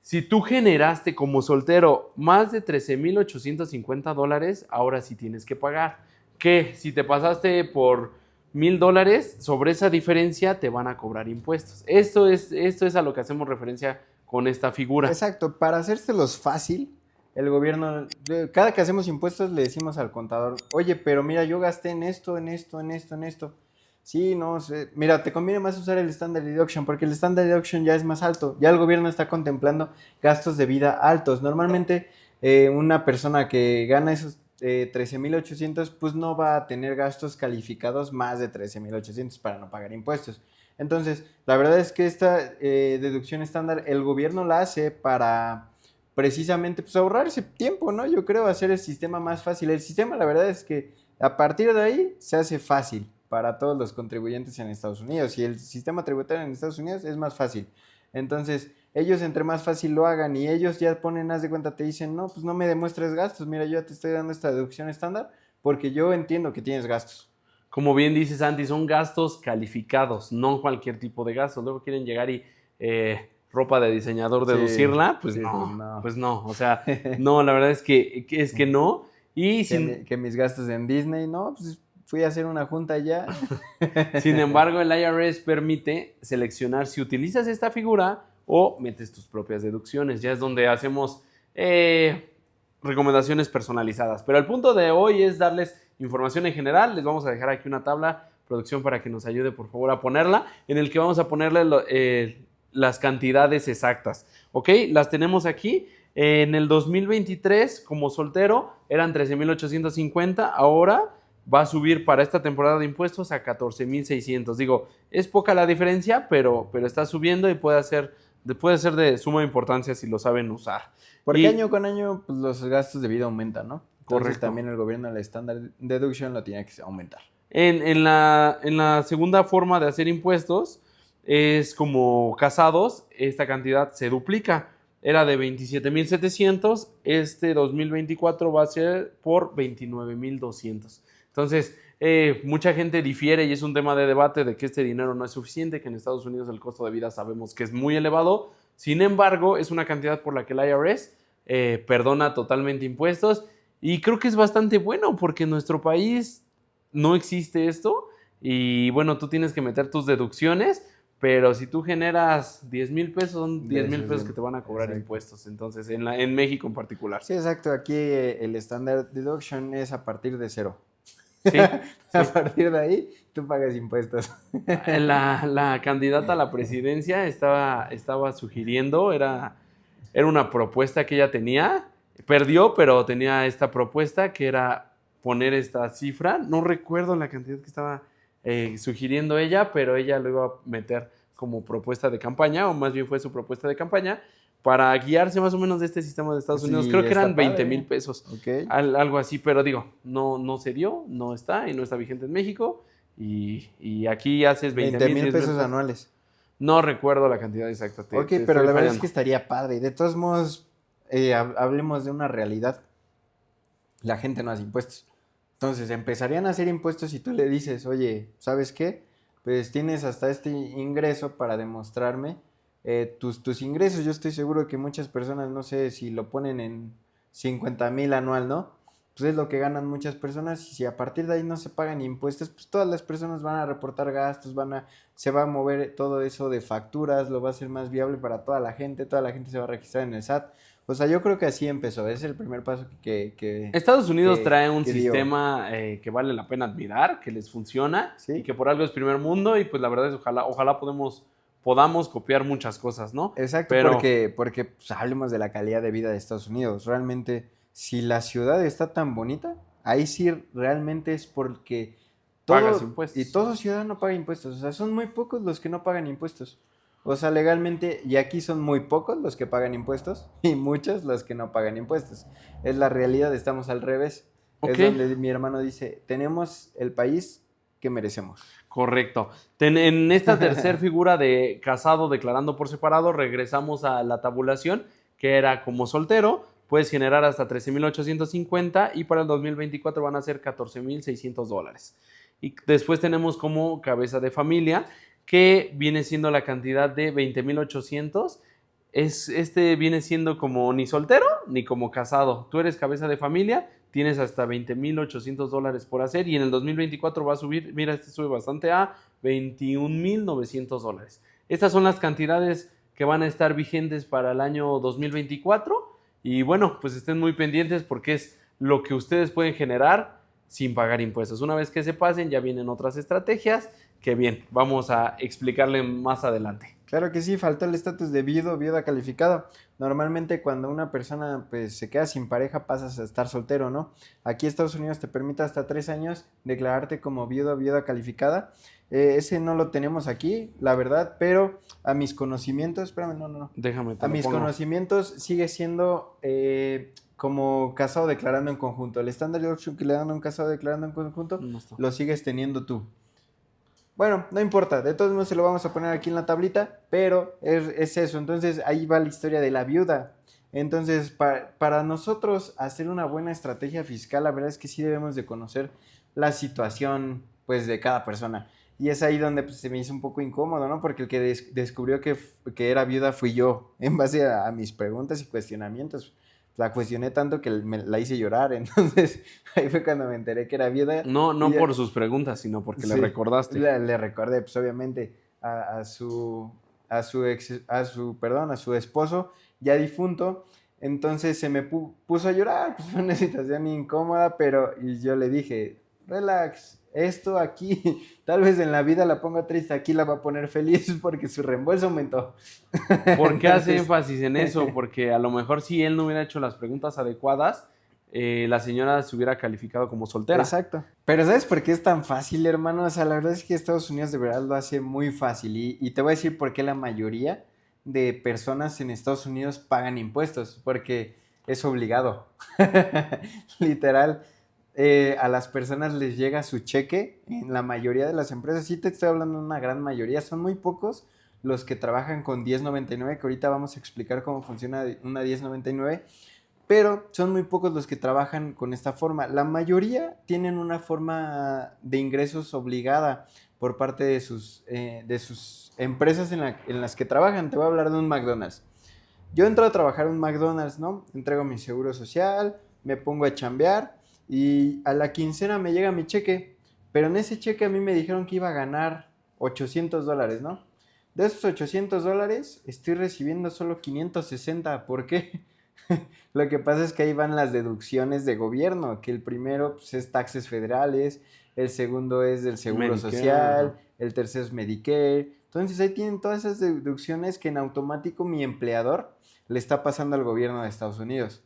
si tú generaste como soltero más de $13,850, ahora sí tienes que pagar. Que si te pasaste por $1,000, sobre esa diferencia te van a cobrar impuestos. Esto es a lo que hacemos referencia con esta figura. Exacto, para hacérselos fácil, el gobierno, cada que hacemos impuestos le decimos al contador, oye, pero mira, yo gasté en esto, en esto, en esto, en esto. Sí, no sé. Mira, te conviene más usar el Standard Deduction porque el Standard Deduction ya es más alto. Ya el gobierno está contemplando gastos de vida altos. Normalmente una persona que gana esos 13,800 pues no va a tener gastos calificados más de 13,800 para no pagar impuestos. Entonces, la verdad es que esta deducción estándar el gobierno la hace para precisamente pues ahorrarse tiempo, ¿no? Yo creo hacer el sistema más fácil. El sistema, la verdad es que a partir de ahí se hace fácil para todos los contribuyentes en Estados Unidos y el sistema tributario en Estados Unidos es más fácil. Entonces, ellos entre más fácil lo hagan y ellos ya ponen, haz de cuenta, te dicen, no, pues no me demuestres gastos, mira, yo ya te estoy dando esta deducción estándar porque yo entiendo que tienes gastos. Como bien dice Santi, son gastos calificados, no cualquier tipo de gastos. Luego quieren llegar y ropa de diseñador deducirla, pues, sí, no, pues no, o sea, no, la verdad es que no. Y que mis gastos en Disney, no, pues fui a hacer una junta ya. Sin embargo, el IRS permite seleccionar si utilizas esta figura o metes tus propias deducciones. Ya es donde hacemos recomendaciones personalizadas. Pero el punto de hoy es darles información en general. Les vamos a dejar aquí una tabla, producción, para que nos ayude, por favor, a ponerla, en el que vamos a ponerle las cantidades exactas. ¿Ok? Las tenemos aquí. En el 2023, como soltero, eran 13,850. Ahora va a subir para esta temporada de impuestos a 14,600. Digo, es poca la diferencia, pero está subiendo y puede ser de suma importancia si lo saben usar. Porque año con año pues, los gastos de vida aumentan, ¿no? Entonces, correcto. También el gobierno, el Standard Deduction lo tiene que aumentar. En la segunda forma de hacer impuestos es como casados, esta cantidad se duplica. Era de 27,700, este 2024 va a ser por 29,200. Entonces, mucha gente difiere y es un tema de debate de que este dinero no es suficiente, que en Estados Unidos el costo de vida sabemos que es muy elevado. Sin embargo, es una cantidad por la que el IRS perdona totalmente impuestos y creo que es bastante bueno porque en nuestro país no existe esto y bueno, tú tienes que meter tus deducciones, pero si tú generas 10,000 pesos, son 10,000 pesos que te van a cobrar impuestos. Entonces, en México en particular. Sí, exacto. Aquí el Standard Deduction es a partir de 0. Sí, a partir de ahí tú pagas impuestos. La candidata a la presidencia estaba sugiriendo, era una propuesta que ella tenía, perdió, pero tenía esta propuesta que era poner esta cifra, no recuerdo la cantidad que estaba sugiriendo ella, pero ella lo iba a meter como propuesta de campaña, o más bien fue su propuesta de campaña, para guiarse más o menos de este sistema de Estados Unidos. Creo que eran 20,000 pesos, okay. Algo así, pero digo, no se dio, no está y no está vigente en México. Y aquí haces 20,000 pesos anuales. No recuerdo la cantidad exacta. Pero la verdad es que estaría padre. De todos modos, hablemos de una realidad. La gente no hace impuestos. Entonces empezarían a hacer impuestos y tú le dices, oye, ¿sabes qué? Pues tienes hasta este ingreso para demostrarme tus ingresos. Yo estoy seguro que muchas personas, no sé si lo ponen en 50,000 anual, ¿no? Pues es lo que ganan muchas personas y si a partir de ahí no se pagan impuestos, pues todas las personas van a reportar gastos, se va a mover todo eso de facturas, lo va a hacer más viable para toda la gente se va a registrar en el SAT. O sea, yo creo que así empezó, es el primer paso que Estados Unidos trae un sistema que vale la pena admirar, que les funciona, ¿sí? Y que por algo es primer mundo y pues la verdad es ojalá podamos copiar muchas cosas, ¿no? Exacto, porque pues, hablemos de la calidad de vida de Estados Unidos. Realmente, si la ciudad está tan bonita, ahí sí realmente es porque pagas impuestos. Y todo ciudadano paga impuestos. O sea, son muy pocos los que no pagan impuestos. O sea, legalmente, y aquí son muy pocos los que pagan impuestos y muchos los que no pagan impuestos. Es la realidad, estamos al revés. Okay. Es donde mi hermano dice, tenemos el país que merecemos. Correcto. En esta tercera figura de casado declarando por separado, regresamos a la tabulación, que era como soltero, puedes generar hasta 13,850 y para el 2024 van a ser $14,600. Y después tenemos como cabeza de familia, que viene siendo la cantidad de 20,800. Este viene siendo como ni soltero ni como casado. Tú eres cabeza de familia, tienes hasta $20,800 por hacer y en el 2024 va a subir, mira, este sube bastante a $21,900. Estas son las cantidades que van a estar vigentes para el año 2024 y bueno, pues estén muy pendientes porque es lo que ustedes pueden generar sin pagar impuestos. Una vez que se pasen ya vienen otras estrategias que bien, vamos a explicarle más adelante. Claro que sí, faltó el estatus de viudo, viuda calificado. Normalmente cuando una persona pues se queda sin pareja pasas a estar soltero, ¿no? Aquí Estados Unidos te permite hasta 3 años declararte como viudo, viuda calificada. Ese no lo tenemos aquí, la verdad, pero a mis conocimientos, espérame, no. Déjame te A lo mis pongo. conocimientos sigue siendo como casado declarando en conjunto. El estándar de Yorkshire que le dan a un casado declarando en conjunto, No está. lo sigues teniendo tú. Bueno, no importa, de todos modos se lo vamos a poner aquí en la tablita, pero es eso, entonces ahí va la historia de la viuda. Entonces, para nosotros hacer una buena estrategia fiscal, la verdad es que sí debemos de conocer la situación, pues, de cada persona. Y es ahí donde pues, se me hizo un poco incómodo, ¿no? Porque el que descubrió que era viuda fui yo, en base a mis preguntas y cuestionamientos. La cuestioné tanto que la hice llorar, entonces ahí fue cuando me enteré que era viuda. No Y por sus preguntas, sino porque le sí, recordaste. le recordé, pues obviamente, a su esposo ya difunto. Entonces se me puso a llorar, pues fue una situación incómoda, y yo le dije, relax, esto aquí, tal vez en la vida la ponga triste, aquí la va a poner feliz porque su reembolso aumentó. ¿Por qué hace Entonces, énfasis en eso? Porque a lo mejor si él no hubiera hecho las preguntas adecuadas, la señora se hubiera calificado como soltera. Exacto. Pero ¿sabes por qué es tan fácil, hermano? O sea, la verdad es que Estados Unidos de verdad lo hace muy fácil. Y te voy a decir por qué la mayoría de personas en Estados Unidos pagan impuestos. Porque es obligado. Literal. A las personas les llega su cheque en la mayoría de las empresas. Sí te estoy hablando de una gran mayoría. Son muy pocos los que trabajan con 1099, que ahorita vamos a explicar cómo funciona una 1099. Pero son muy pocos los que trabajan con esta forma. La mayoría tienen una forma de ingresos obligada por parte de sus empresas en las que trabajan. Te voy a hablar de un McDonald's. Yo entro a trabajar en un McDonald's, ¿no? Entrego mi seguro social, me pongo a chambear y a la quincena me llega mi cheque. Pero en ese cheque a mí me dijeron que iba a ganar $800, ¿no? De esos $800 estoy recibiendo solo 560. ¿Por qué? Lo que pasa es que ahí van las deducciones de gobierno, que el primero pues, es taxes federales, el segundo es del seguro Medicare, social, el tercero es Medicare. Entonces ahí tienen todas esas deducciones que en automático mi empleador le está pasando al gobierno de Estados Unidos.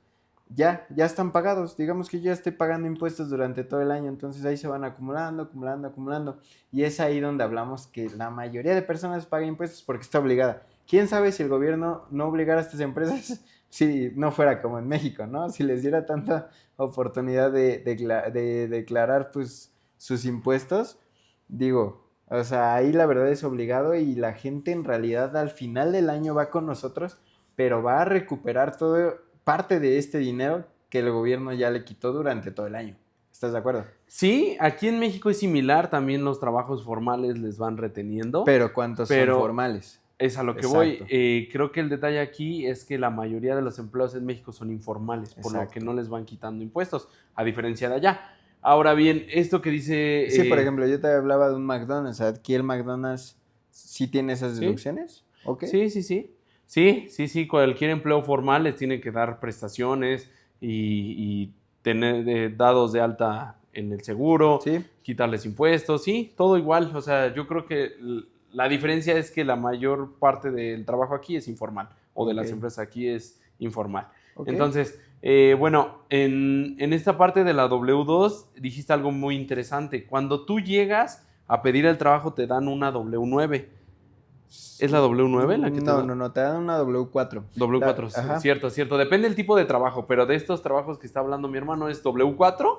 Ya están pagados, digamos que yo ya estoy pagando impuestos durante todo el año, entonces ahí se van acumulando. Y es ahí donde hablamos que la mayoría de personas paga impuestos porque está obligada. ¿Quién sabe si el gobierno no obligara a estas empresas? Si no fuera como en México, ¿no? Si les diera tanta oportunidad de declarar pues sus impuestos, digo, o sea, ahí la verdad es obligado y la gente en realidad al final del año va con nosotros, pero va a recuperar todo parte de este dinero que el gobierno ya le quitó durante todo el año. ¿Estás de acuerdo? Sí, aquí en México es similar, también los trabajos formales les van reteniendo. Pero ¿cuántos son formales? Es a lo que Exacto. voy. Creo que el detalle aquí es que la mayoría de los empleos en México son informales, por lo Exacto. que no les van quitando impuestos, a diferencia de allá. Ahora bien, esto que dice... Sí, por ejemplo, yo te hablaba de un McDonald's. Aquí el McDonald's sí tiene esas deducciones. ¿Ok? Sí. Cualquier empleo formal les tiene que dar prestaciones y tener dados de alta en el seguro, Sí. quitarles impuestos, sí, todo igual. O sea, yo creo que la diferencia es que la mayor parte del trabajo aquí es informal o de las empresas aquí es informal. Ok. Entonces, bueno, en esta parte de la W2 dijiste algo muy interesante. Cuando tú llegas a pedir el trabajo te dan una W9. ¿Es la W9 la que te dan? No, te dan una W4. W4, cierto. Depende del tipo de trabajo, pero de estos trabajos que está hablando mi hermano es W4,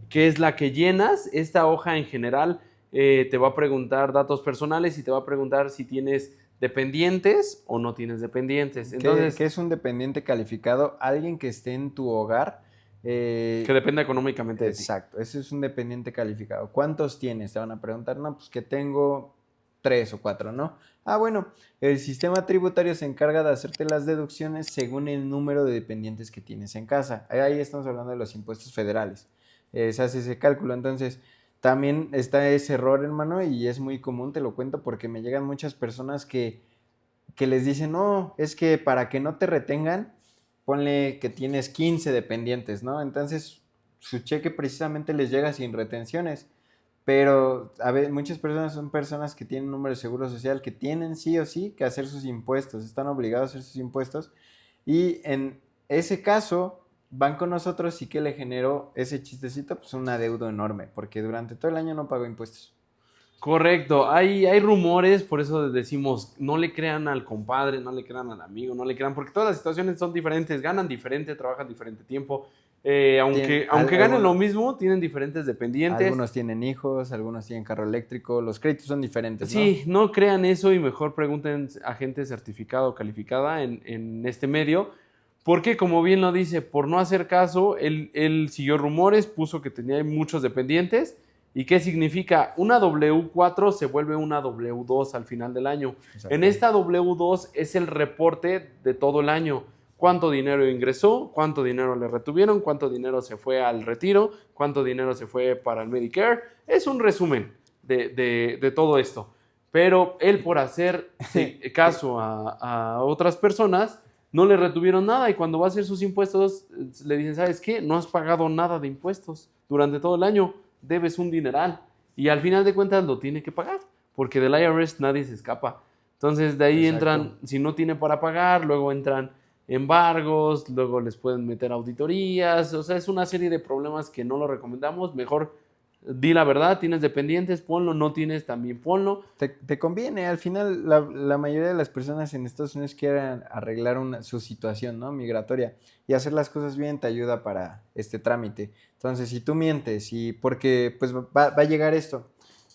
que es la que llenas. Esta hoja en general te va a preguntar datos personales y te va a preguntar si tienes dependientes o no tienes dependientes. Entonces, ¿Qué es un dependiente calificado? Alguien que esté en tu hogar. que depende económicamente de ti. Exacto, ese es un dependiente calificado. ¿Cuántos tienes? Te van a preguntar, no, pues que tengo 3 o 4, ¿no? Ah, bueno, el sistema tributario se encarga de hacerte las deducciones según el número de dependientes que tienes en casa. Ahí estamos hablando de los impuestos federales. Se hace ese cálculo, entonces también está ese error, hermano, y es muy común, te lo cuento, porque me llegan muchas personas que les dicen, no, es que para que no te retengan, ponle que tienes 15 dependientes, ¿no? Entonces, su cheque precisamente les llega sin retenciones. Pero a ver, muchas personas son personas que tienen número de seguro social, que tienen sí o sí que hacer sus impuestos, están obligados a hacer sus impuestos. Y en ese caso, van con nosotros y que le generó ese chistecito, pues un adeudo enorme, porque durante todo el año no pagó impuestos. Correcto, hay rumores, por eso decimos, no le crean al compadre, no le crean al amigo, no le crean, porque todas las situaciones son diferentes, ganan diferente, trabajan diferente tiempo, aunque ganen lo mismo, tienen diferentes dependientes. Algunos tienen hijos, algunos tienen carro eléctrico, los créditos son diferentes, ¿no? Sí, no crean eso y mejor pregunten a gente certificada o calificada en este medio, porque como bien lo dice, por no hacer caso, él siguió rumores, puso que tenía muchos dependientes. ¿Y qué significa? Una W4 se vuelve una W2 al final del año. En esta W2 es el reporte de todo el año. Cuánto dinero ingresó, cuánto dinero le retuvieron, cuánto dinero se fue al retiro, cuánto dinero se fue para el Medicare. Es un resumen de todo esto. Pero él, por hacer caso a otras personas, no le retuvieron nada y cuando va a hacer sus impuestos le dicen, ¿sabes qué? No has pagado nada de impuestos durante todo el año, debes un dineral y al final de cuentas lo tiene que pagar porque del IRS nadie se escapa. Entonces de ahí entran, si no tiene para pagar, luego entran embargos, luego les pueden meter auditorías, o sea, es una serie de problemas que no lo recomendamos, mejor di la verdad, tienes dependientes, ponlo, no tienes, también ponlo. Te conviene, al final la mayoría de las personas en Estados Unidos quieren arreglar su situación, ¿no? Migratoria, y hacer las cosas bien te ayuda para este trámite. Entonces, si tú mientes y porque pues va a llegar esto,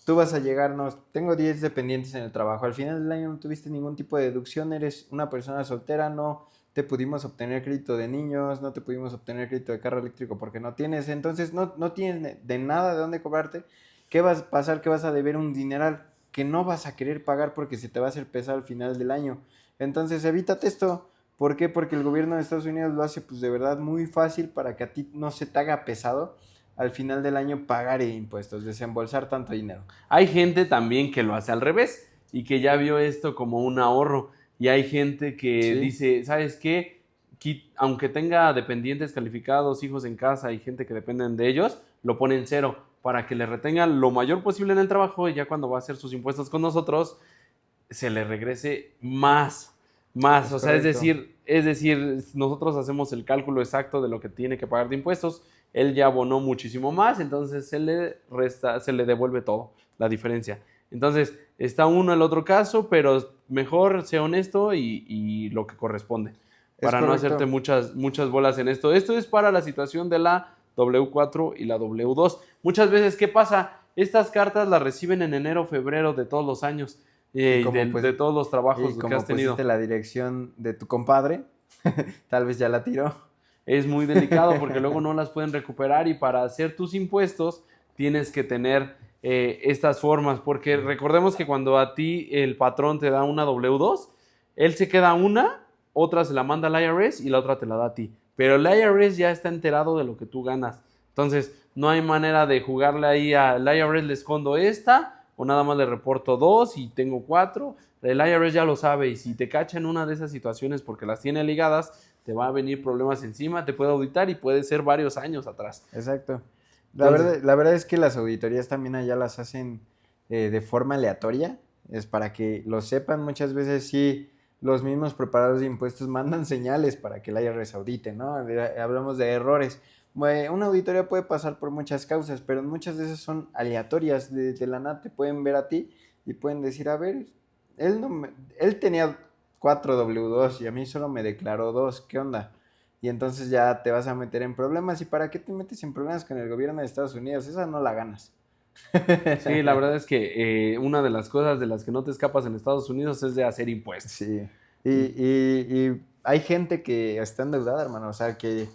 tú vas a llegar, no, tengo 10 dependientes en el trabajo, al final del año no tuviste ningún tipo de deducción, eres una persona soltera, no te pudimos obtener crédito de niños, no te pudimos obtener crédito de carro eléctrico porque no tienes, entonces no tienes de nada de dónde cobrarte. ¿Qué vas a pasar? Que vas a deber un dineral que no vas a querer pagar porque se te va a hacer pesado al final del año. Entonces evítate esto. ¿Por qué? Porque el gobierno de Estados Unidos lo hace pues de verdad muy fácil para que a ti no se te haga pesado al final del año pagar impuestos, desembolsar tanto dinero. Hay gente también que lo hace al revés y que ya vio esto como un ahorro. Y hay gente que dice, ¿sabes qué? Aunque tenga dependientes calificados, hijos en casa y gente que dependen de ellos, lo pone en cero para que le retengan lo mayor posible en el trabajo y ya cuando va a hacer sus impuestos con nosotros, se le regrese más. O sea, es decir, nosotros hacemos el cálculo exacto de lo que tiene que pagar de impuestos, él ya abonó muchísimo más, entonces se le devuelve todo, la diferencia. Entonces, está uno el otro caso, pero mejor sea honesto y lo que corresponde, para no hacerte muchas bolas en esto. Esto es para la situación de la W4 y la W2. Muchas veces, ¿qué pasa? Estas cartas las reciben en enero, febrero de todos los años, de todos los trabajos que has tenido. Pusiste la dirección de tu compadre, tal vez ya la tiró. Es muy delicado porque luego no las pueden recuperar y para hacer tus impuestos tienes que tener estas formas, porque recordemos que cuando a ti el patrón te da una W2, él se queda una, otra se la manda al IRS y la otra te la da a ti, pero el IRS ya está enterado de lo que tú ganas, entonces no hay manera de jugarle ahí al IRS, le escondo esta o nada más le reporto 2 y tengo 4, el IRS ya lo sabe y si te cacha en una de esas situaciones porque las tiene ligadas, te va a venir problemas encima, te puede auditar y puede ser varios años atrás. Exacto. La verdad es que las auditorías también allá las hacen de forma aleatoria. Es para que lo sepan. Muchas veces sí, los mismos preparadores de impuestos mandan señales para que el IRS audite, ¿no? Hablamos de errores. Una auditoría puede pasar por muchas causas, pero muchas veces son aleatorias. De la nada te pueden ver a ti y pueden decir, a ver, él tenía 4 W2 y a mí solo me declaró 2. ¿Qué onda? Y entonces ya te vas a meter en problemas. ¿Y para qué te metes en problemas con el gobierno de Estados Unidos? Esa no la ganas. Sí, la verdad es que una de las cosas de las que no te escapas en Estados Unidos es de hacer impuestos. Sí. Y hay gente que está endeudada, hermano. O sea, que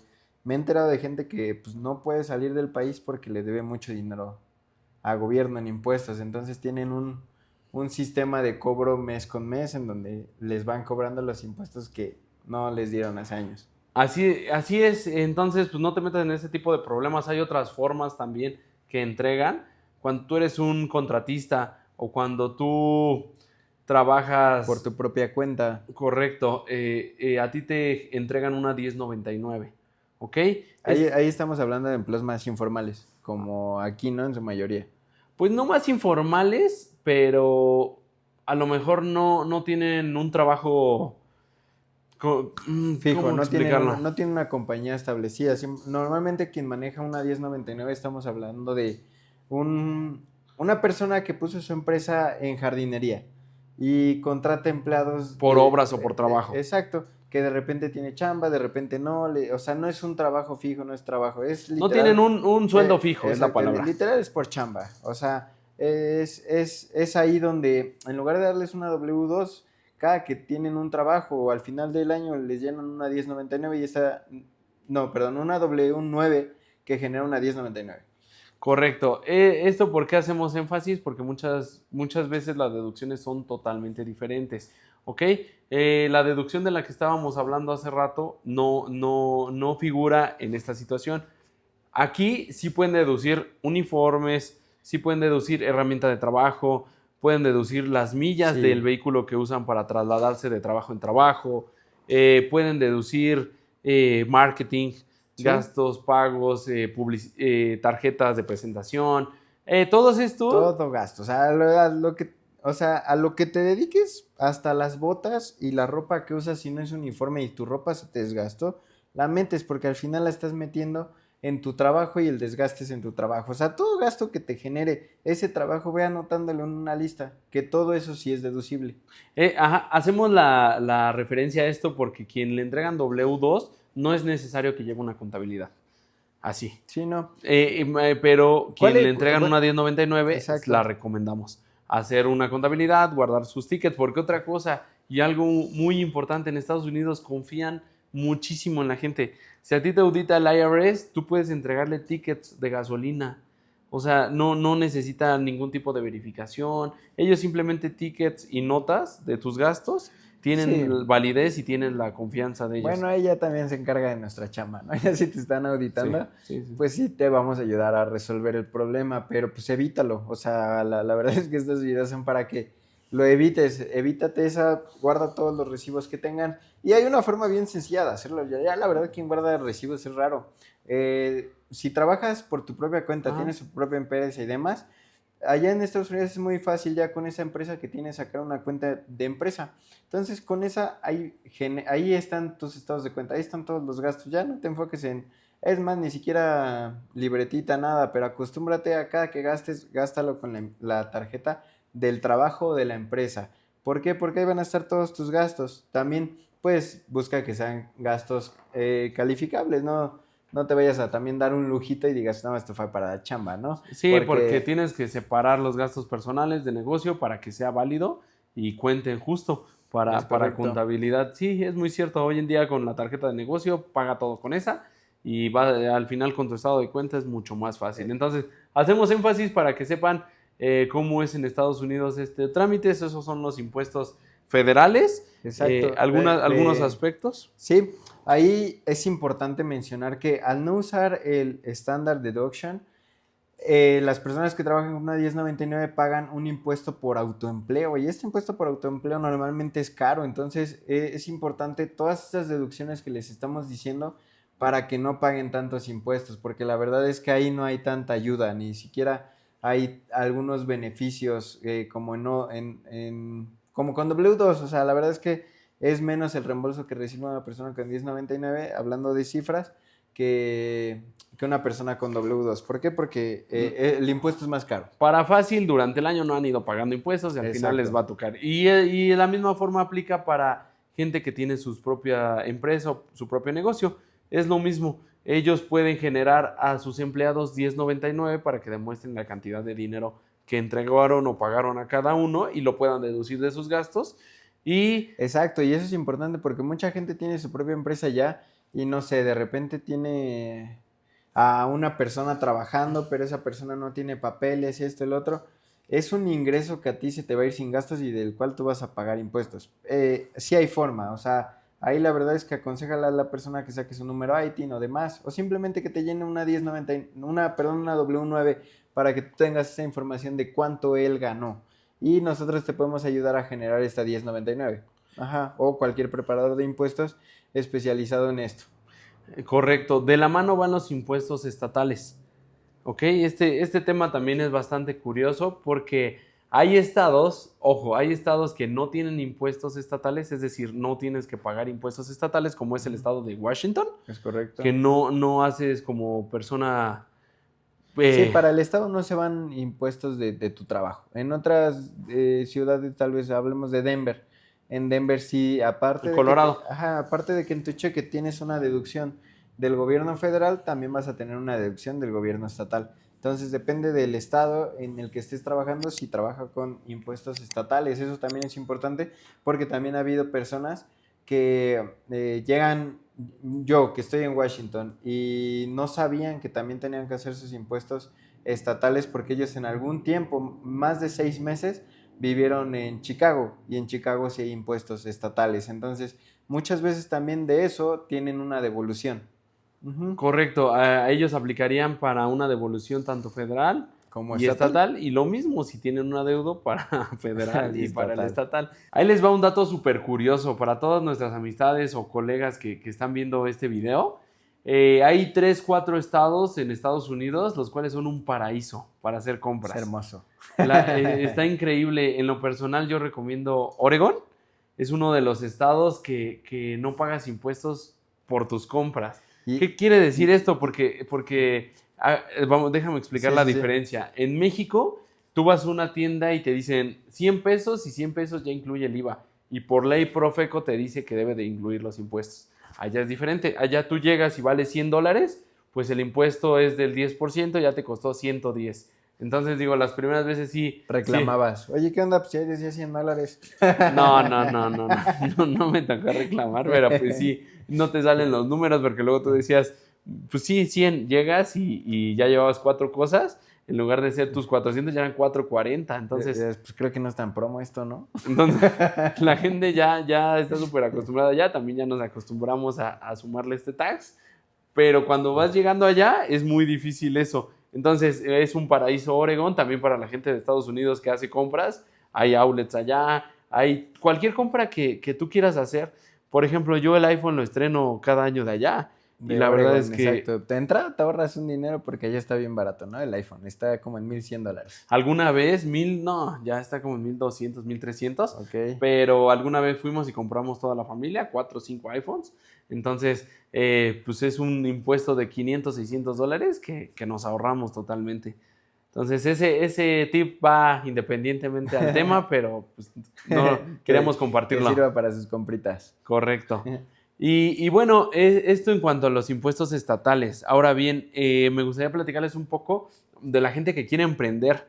me he enterado de gente que pues, no puede salir del país porque le debe mucho dinero a gobierno en impuestos. Entonces tienen un sistema de cobro mes con mes en donde les van cobrando los impuestos que no les dieron hace años. Así es, entonces pues no te metas en ese tipo de problemas. Hay otras formas también que entregan. Cuando tú eres un contratista o cuando tú Por trabajas tu propia cuenta. correcto, a ti te entregan una 1099, ¿ok? Ahí estamos hablando de empleos más informales, como aquí, ¿no? En su mayoría. Pues no más informales, pero a lo mejor no tienen un trabajo. Fijo, ¿Cómo explicarlo? no tienen una compañía establecida. Normalmente quien maneja una 1099 estamos hablando de una persona que puso su empresa en jardinería y contrata empleados Por obras o por trabajo. exacto, que de repente tiene chamba, de repente no, o sea, no es un trabajo fijo, no es trabajo, es No tienen literal. un sueldo fijo, es la Exacto, palabra. literal es por chamba. O sea, es ahí donde en lugar de darles una W2 cada que tienen un trabajo o al final del año les llenan una 1099 y esa, no, perdón, una W9 que genera una 1099. Correcto. ¿Esto por qué hacemos énfasis? Porque muchas veces las deducciones son totalmente diferentes. ¿Ok? La deducción de la que estábamos hablando hace rato no figura en esta situación. Aquí sí pueden deducir uniformes, sí pueden deducir herramienta de trabajo, pueden deducir las millas Sí. del vehículo que usan para trasladarse de trabajo en trabajo, pueden deducir marketing, Sí. gastos, pagos, tarjetas de presentación, todo esto. Todo gasto, o sea, a lo que te dediques, hasta las botas y la ropa que usas si no es uniforme y tu ropa se te desgastó, la metes porque al final la estás metiendo en tu trabajo y el desgaste es en tu trabajo. O sea, todo gasto que te genere ese trabajo, ve anotándolo en una lista, que todo eso sí es deducible. Hacemos la referencia a esto porque quien le entregan W2 no es necesario que lleve una contabilidad. Así. Sí, no. Pero ¿Cuál quien es? le entregan una 1099, Exacto. la recomendamos. Hacer una contabilidad, guardar sus tickets, porque otra cosa y algo muy importante en Estados Unidos, confían muchísimo en la gente. Si a ti te audita el IRS, tú puedes entregarle tickets de gasolina. O sea, no necesita ningún tipo de verificación. Ellos simplemente tickets y notas de tus gastos Sí. tienen validez y tienen la confianza de ellos. Bueno, ella también se encarga de nuestra chamba, ¿no? Ya si te están auditando, Sí. pues sí te vamos a ayudar a resolver el problema, pero pues evítalo. O sea, la verdad es que estos videos son para que lo evites. Evítate esa, guarda todos los recibos que tengan. Y hay una forma bien sencilla de hacerlo. Ya la verdad, quien guarda recibos es raro. Si trabajas por tu propia cuenta, tienes tu propia empresa y demás, allá en Estados Unidos es muy fácil ya con esa empresa que tienes sacar una cuenta de empresa. Entonces con esa ahí están tus estados de cuenta, ahí están todos los gastos. Ya no te enfoques es más, ni siquiera libretita, nada, pero acostúmbrate a cada que gastes, gástalo con la tarjeta del trabajo de la empresa. ¿Por qué? Porque ahí van a estar todos tus gastos. También pues busca que sean gastos calificables, no te vayas a también dar un lujito y digas, no, esto fue para la chamba, ¿no? Sí, porque tienes que separar los gastos personales de negocio para que sea válido y cuenten justo para contabilidad. Sí, es muy cierto. Hoy en día con la tarjeta de negocio paga todo con esa y al final con tu estado de cuenta es mucho más fácil. Entonces, hacemos énfasis para que sepan cómo es en Estados Unidos este trámite. Esos son los impuestos federales. Exacto. Algunos aspectos. Sí, ahí es importante mencionar que al no usar el Standard Deduction, las personas que trabajan con una 1099 pagan un impuesto por autoempleo y este impuesto por autoempleo normalmente es caro, entonces es importante todas estas deducciones que les estamos diciendo para que no paguen tantos impuestos, porque la verdad es que ahí no hay tanta ayuda, ni siquiera hay algunos beneficios como como con W2, o sea, la verdad es que es menos el reembolso que recibe una persona con 1099, hablando de cifras, que una persona con W2. ¿Por qué? Porque el impuesto es más caro. Para fácil, durante el año no han ido pagando impuestos y al final les va a tocar. Y de la misma forma aplica para gente que tiene su propia empresa o su propio negocio. es lo mismo. Ellos pueden generar a sus empleados 1099 para que demuestren la cantidad de dinero que entregaron o pagaron a cada uno y lo puedan deducir de sus gastos. Y Exacto, y eso es importante porque mucha gente tiene su propia empresa ya y no sé, de repente tiene a una persona trabajando, pero esa persona no tiene papeles, esto, el otro. Es un ingreso que a ti se te va a ir sin gastos y del cual tú vas a pagar impuestos. Sí hay forma, o sea, ahí la verdad es que aconsejala a la persona que saque su número ITIN o demás, o simplemente que te llene una 1090, una W9 para que tú tengas esa información de cuánto él ganó. Y nosotros te podemos ayudar a generar esta 1099. Ajá, o cualquier preparador de impuestos especializado en esto. correcto, de la mano van los impuestos estatales. ¿Ok? Este tema también es bastante curioso porque hay estados, ojo, hay estados que no tienen impuestos estatales, es decir, no tienes que pagar impuestos estatales, como es el estado de Washington, Es correcto. que no haces como persona. Sí, eh, para el Estado no se van impuestos de tu trabajo. En otras ciudades, tal vez hablemos de Denver. En Denver sí, en Colorado. aparte de que en tu cheque tienes una deducción del gobierno federal, también vas a tener una deducción del gobierno estatal. Entonces depende del estado en el que estés trabajando, si trabaja con impuestos estatales. Eso también es importante porque también ha habido personas que llegan, yo que estoy en Washington, y no sabían que también tenían que hacer sus impuestos estatales porque ellos en algún tiempo, más de 6 meses, vivieron en Chicago y en Chicago sí hay impuestos estatales. Entonces, muchas veces también de eso tienen una devolución. Ujú. Correcto, ellos aplicarían para una devolución tanto federal Como y estatal estatal, y lo mismo si tienen un adeudo para federal y y para el estatal. estatal. Ahí les va un dato súper curioso para todas nuestras amistades o colegas que están viendo este video. Hay 3, 4 estados en Estados Unidos, los cuales son un paraíso para hacer Es compras. hermoso. Está increíble. En lo personal, yo recomiendo Oregon. Es uno de los estados que no pagas impuestos por tus compras. Y, ¿Qué quiere decir y- esto? Porque vamos, déjame explicar sí, la sí, sí. diferencia. En México, tú vas a una tienda y te dicen 100 pesos y 100 pesos ya incluye el IVA. Y por ley Profeco te dice que debe de incluir los impuestos. Allá es diferente. Allá tú llegas y vale $100, pues el impuesto es del 10%, ya te costó 110. Entonces digo, las primeras veces sí, sí. Reclamabas. Oye, ¿qué onda? Pues ya decía $100. No me tocó reclamar, pero pues sí, no te salen los números porque luego tú decías, pues sí, 100, llegas y ya llevabas 4 cosas, en lugar de ser tus 400 ya eran 440, entonces Pues creo que no es tan promo esto, ¿no? entonces, la gente ya está súper acostumbrada ya, también ya nos acostumbramos a sumarle este tax, pero cuando vas llegando allá es muy difícil eso. Entonces, es un paraíso Oregon también para la gente de Estados Unidos que hace compras. Hay outlets allá, hay cualquier compra que tú quieras hacer. Por ejemplo, yo el iPhone lo estreno cada año de allá. Y De la verdad Oregon, es que exacto. De entrada te ahorras un dinero porque allá está bien barato, ¿no? El iPhone está como en $1,100. alguna vez, no, ya está como en 1200, 1300. Ok. Pero alguna vez fuimos y compramos toda la familia, 4 o 5 iPhones. Entonces, pues es un impuesto de $500, $600 que nos ahorramos totalmente. Entonces, ese tip va independientemente al tema, pero pues, no queremos Que compartirlo. sirva para sus compritas. Correcto. Y bueno, esto en cuanto a los impuestos estatales. Ahora bien, me gustaría platicarles un poco de la gente que quiere emprender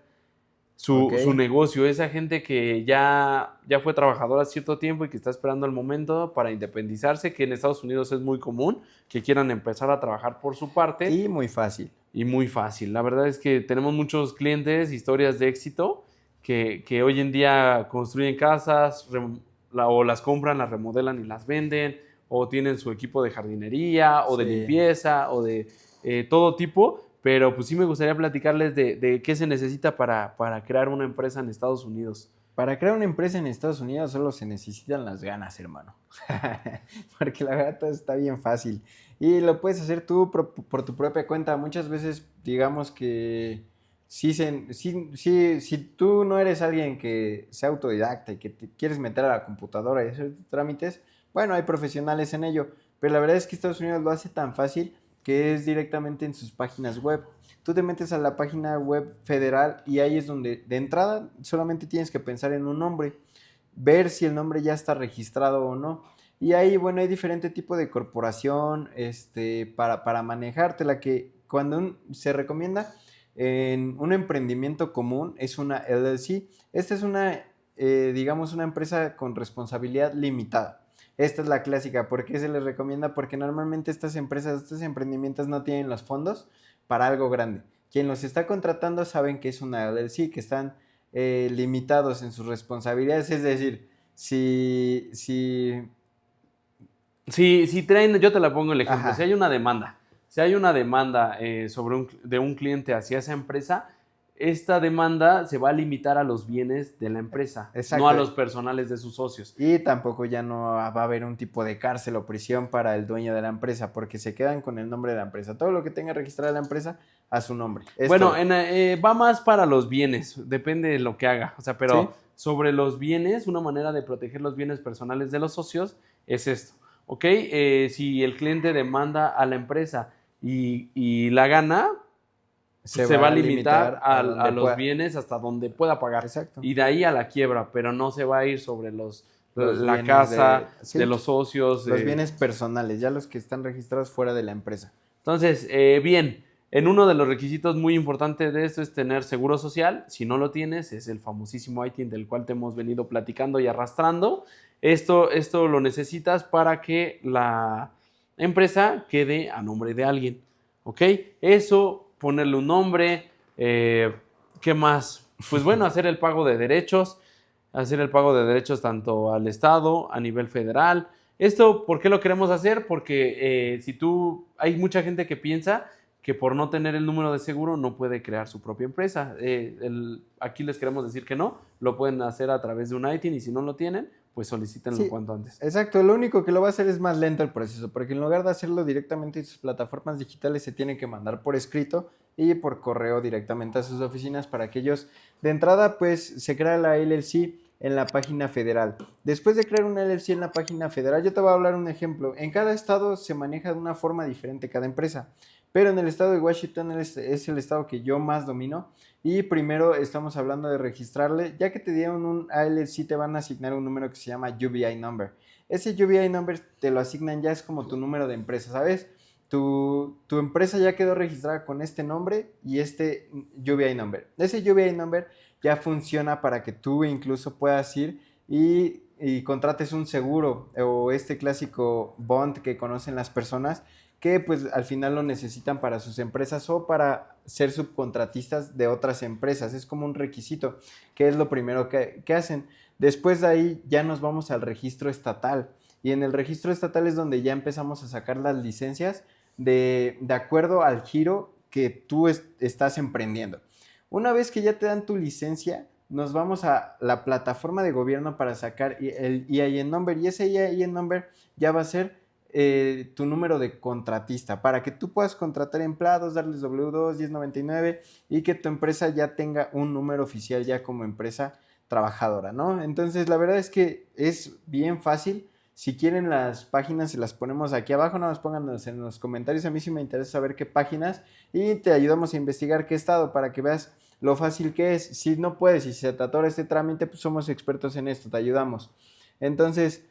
Ok. su negocio, esa gente que ya fue trabajadora cierto tiempo y que está esperando el momento para independizarse, que en Estados Unidos es muy común, que quieran empezar a trabajar por su parte Y muy fácil. y muy fácil. La verdad es que tenemos muchos clientes, historias de éxito, que hoy en día construyen casas o las compran, las remodelan y las venden, o tienen su equipo de jardinería o de Sí. limpieza o de todo tipo, pero pues sí me gustaría platicarles de qué se necesita para crear una empresa en Estados Unidos. Para crear una empresa en Estados Unidos solo se necesitan las ganas, hermano. Porque la verdad todo está bien fácil. Y lo puedes hacer tú por tu propia cuenta. Muchas veces, digamos que si tú no eres alguien que sea autodidacta y que te quieres meter a la computadora y hacer tus trámites, bueno, hay profesionales en ello. Pero la verdad es que Estados Unidos lo hace tan fácil que es directamente en sus páginas web. Tú te metes a la página web federal y ahí es donde de entrada solamente tienes que pensar en un nombre, ver si el nombre ya está registrado o no. Y ahí, bueno, hay diferente tipo de corporación para manejarte. La que cuando se recomienda en un emprendimiento común es una LLC. Esta es digamos, una empresa con responsabilidad limitada. Esta es la clásica. ¿Por qué se les recomienda? Porque normalmente estas empresas, estos emprendimientos no tienen los fondos para algo grande. Quien los está contratando saben que es una LLC, que están limitados en sus responsabilidades. Es decir, si Si traen, yo te la pongo el ejemplo, ajá, si hay una demanda de un cliente hacia esa empresa, esta demanda se va a limitar a los bienes de la empresa, no a exacto. los personales de sus socios. Y tampoco ya no va a haber un tipo de cárcel o prisión para el dueño de la empresa, porque se quedan con el nombre de la empresa. Todo lo que tenga registrada la empresa a su nombre. Es Bueno, todo. va más para los bienes, depende de lo que haga. O sea, ¿Sí? pero sobre los bienes, una manera de proteger los bienes personales de los socios es esto. ¿Ok? Si el cliente demanda a la empresa y la gana, pues se va a limitar a a donde los pueda. bienes hasta donde pueda pagar. Exacto. Y de ahí a la quiebra, pero no se va a ir sobre Los la bienes casa de sí, los socios. los bienes personales, ya los que están registrados fuera de la empresa. Entonces, bien, en uno de los requisitos muy importantes de esto es tener seguro social. Si no lo tienes, es el famosísimo ITIN del cual te hemos venido platicando y arrastrando. Esto lo necesitas para que la empresa quede a nombre de alguien. ¿Ok? Eso, ponerle un nombre. ¿Qué más? Pues bueno, hacer el pago de derechos. Hacer el pago de derechos tanto al Estado, a nivel federal. Esto, ¿por qué lo queremos hacer? Porque hay mucha gente que piensa que por no tener el número de seguro no puede crear su propia empresa. Aquí les queremos decir que no, lo pueden hacer a través de un ITIN y si no lo tienen, pues solicítenlo Sí, cuanto antes. exacto. Lo único que lo va a hacer es más lento el proceso, porque en lugar de hacerlo directamente en sus plataformas digitales, se tiene que mandar por escrito y por correo directamente a sus oficinas para que ellos, de entrada, pues se crea la LLC en la página federal. Después de crear una LLC en la página federal, yo te voy a hablar un ejemplo. En cada estado se maneja de una forma diferente cada empresa, pero en el estado de Washington es el estado que yo más domino. Y primero estamos hablando de registrarle, ya que te dieron un ALC, te van a asignar un número que se llama UBI number. Ese UBI number te lo asignan ya, es como tu número de empresa, ¿sabes? Tu empresa ya quedó registrada con este nombre y este UBI number. Ese UBI number ya funciona para que tú incluso puedas ir y contrates un seguro o este clásico bond que conocen las personas que pues al final lo necesitan para sus empresas o para ser subcontratistas de otras empresas. Es como un requisito, que es lo primero que hacen. Después de ahí ya nos vamos al registro estatal. Y en el registro estatal es donde ya empezamos a sacar las licencias de acuerdo al giro que tú estás emprendiendo. Una vez que ya te dan tu licencia, nos vamos a la plataforma de gobierno para sacar el EIN number. Y ese EIN number ya va a ser tu número de contratista para que tú puedas contratar empleados, darles W2, 1099 y que tu empresa ya tenga un número oficial ya como empresa trabajadora, ¿no? Entonces la verdad es que es bien fácil. Si quieren las páginas, se las ponemos aquí abajo, nada más pónganos en los comentarios. A mí sí me interesa saber qué páginas y te ayudamos a investigar qué estado para que veas lo fácil que es. Si no puedes, si se te atora este trámite, pues somos expertos en esto, te ayudamos. Entonces,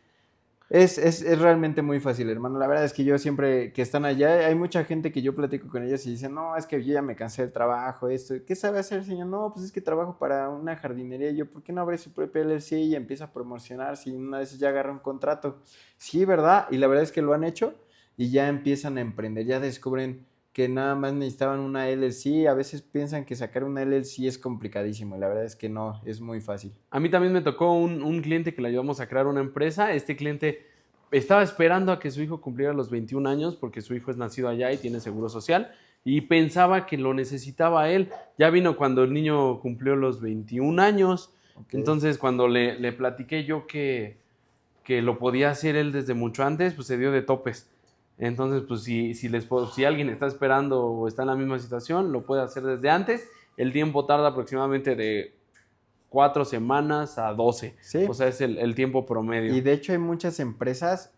es realmente muy fácil, hermano. La verdad es que yo siempre que están allá, hay mucha gente que yo platico con ellos y dicen, no, es que yo ya me cansé del trabajo, esto. ¿Qué sabe hacer, señor? No, pues es que trabajo para una jardinería. Yo, ¿por qué no abre su propia LLC y empieza a promocionar si una vez ya agarra un contrato? Sí, ¿verdad? Y la verdad es que lo han hecho y ya empiezan a emprender, ya descubren que nada más necesitaban una LLC. A veces piensan que sacar una LLC es complicadísimo y la verdad es que no, es muy fácil. A mí también me tocó un cliente que le ayudamos a crear una empresa. Este cliente estaba esperando a que su hijo cumpliera los 21 años porque su hijo es nacido allá y tiene seguro social y pensaba que lo necesitaba él. Ya vino cuando el niño cumplió los 21 años. Ok. Entonces, cuando le platiqué yo que lo podía hacer él desde mucho antes, pues se dio de topes. Entonces, pues si alguien está esperando o está en la misma situación, lo puede hacer desde antes. El tiempo tarda aproximadamente de 4 semanas a 12. Sí. O sea, es el tiempo promedio. Y de hecho hay muchas empresas,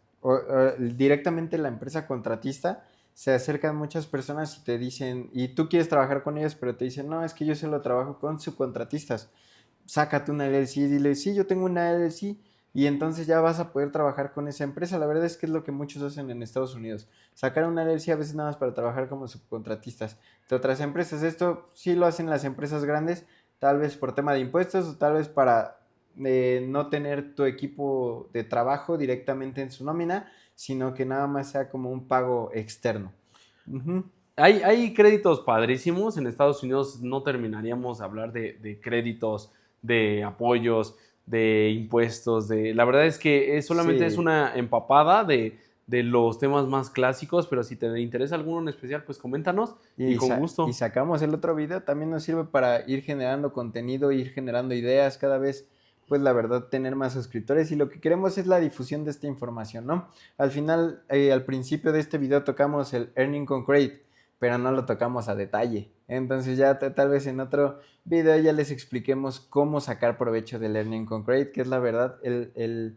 directamente la empresa contratista, se acercan muchas personas y te dicen, y tú quieres trabajar con ellas, pero te dicen, no, es que yo solo trabajo con subcontratistas. Sácate una LLC y dile, sí, yo tengo una LLC, y entonces ya vas a poder trabajar con esa empresa. La verdad es que es lo que muchos hacen en Estados Unidos. Sacar una LLC a veces nada más para trabajar como subcontratistas de otras empresas. Esto sí lo hacen las empresas grandes, tal vez por tema de impuestos o tal vez para no tener tu equipo de trabajo directamente en su nómina, sino que nada más sea como un pago externo. Ujú. Hay créditos padrísimos. En Estados Unidos no terminaríamos de hablar de créditos, de apoyos, de impuestos. La verdad es que solamente es Sí, una empapada de los temas más clásicos, pero si te interesa alguno en especial, pues coméntanos y con y gusto. sacamos el otro video, también nos sirve para ir generando contenido, ir generando ideas cada vez, pues la verdad, tener más suscriptores y lo que queremos es la difusión de esta información, ¿no? Al final, al principio de este video tocamos el Earning Concrete, pero no lo tocamos a detalle. Entonces ya tal vez en otro video ya les expliquemos cómo sacar provecho del Earning Concrete, que es la verdad el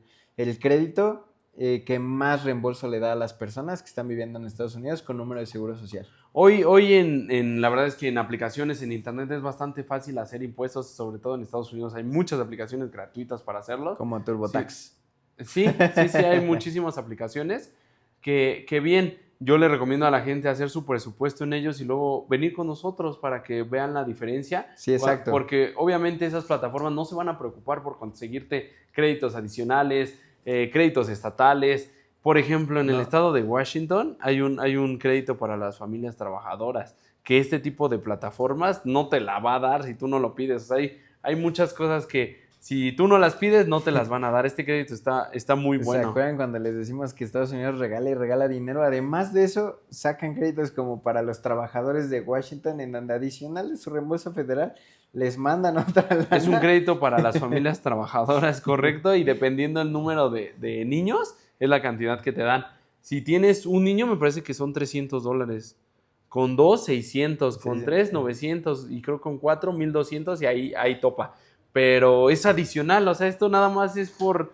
crédito que más reembolso le da a las personas que están viviendo en Estados Unidos con número de seguro social. Hoy la verdad es que en aplicaciones en internet es bastante fácil hacer impuestos, sobre todo en Estados Unidos hay muchas aplicaciones gratuitas para hacerlos. Como Sí, TurboTax. sí, hay muchísimas aplicaciones que bien, yo le recomiendo a la gente hacer su presupuesto en ellos y luego venir con nosotros para que vean la diferencia, Sí, exacto. porque obviamente esas plataformas no se van a preocupar por conseguirte créditos adicionales, créditos estatales. Por ejemplo, en el No, estado de Washington hay un crédito para las familias trabajadoras, que este tipo de plataformas no te la va a dar si tú no lo pides. O sea, hay muchas cosas que si tú no las pides, no te las van a dar. Este crédito está muy ¿se bueno. acuerdan cuando les decimos que Estados Unidos regala y regala dinero? Además de eso, sacan créditos como para los trabajadores de Washington, en donde adicional de su reembolso federal, les mandan otra Es un lana. crédito para las familias trabajadoras, correcto, y dependiendo del número de niños, es la cantidad que te dan. Si tienes un niño, me parece que son $300. Con dos, 600. Sí, Con tres, 900. Y creo con cuatro, 1200. Y ahí topa. Pero es adicional. O sea, esto nada más es por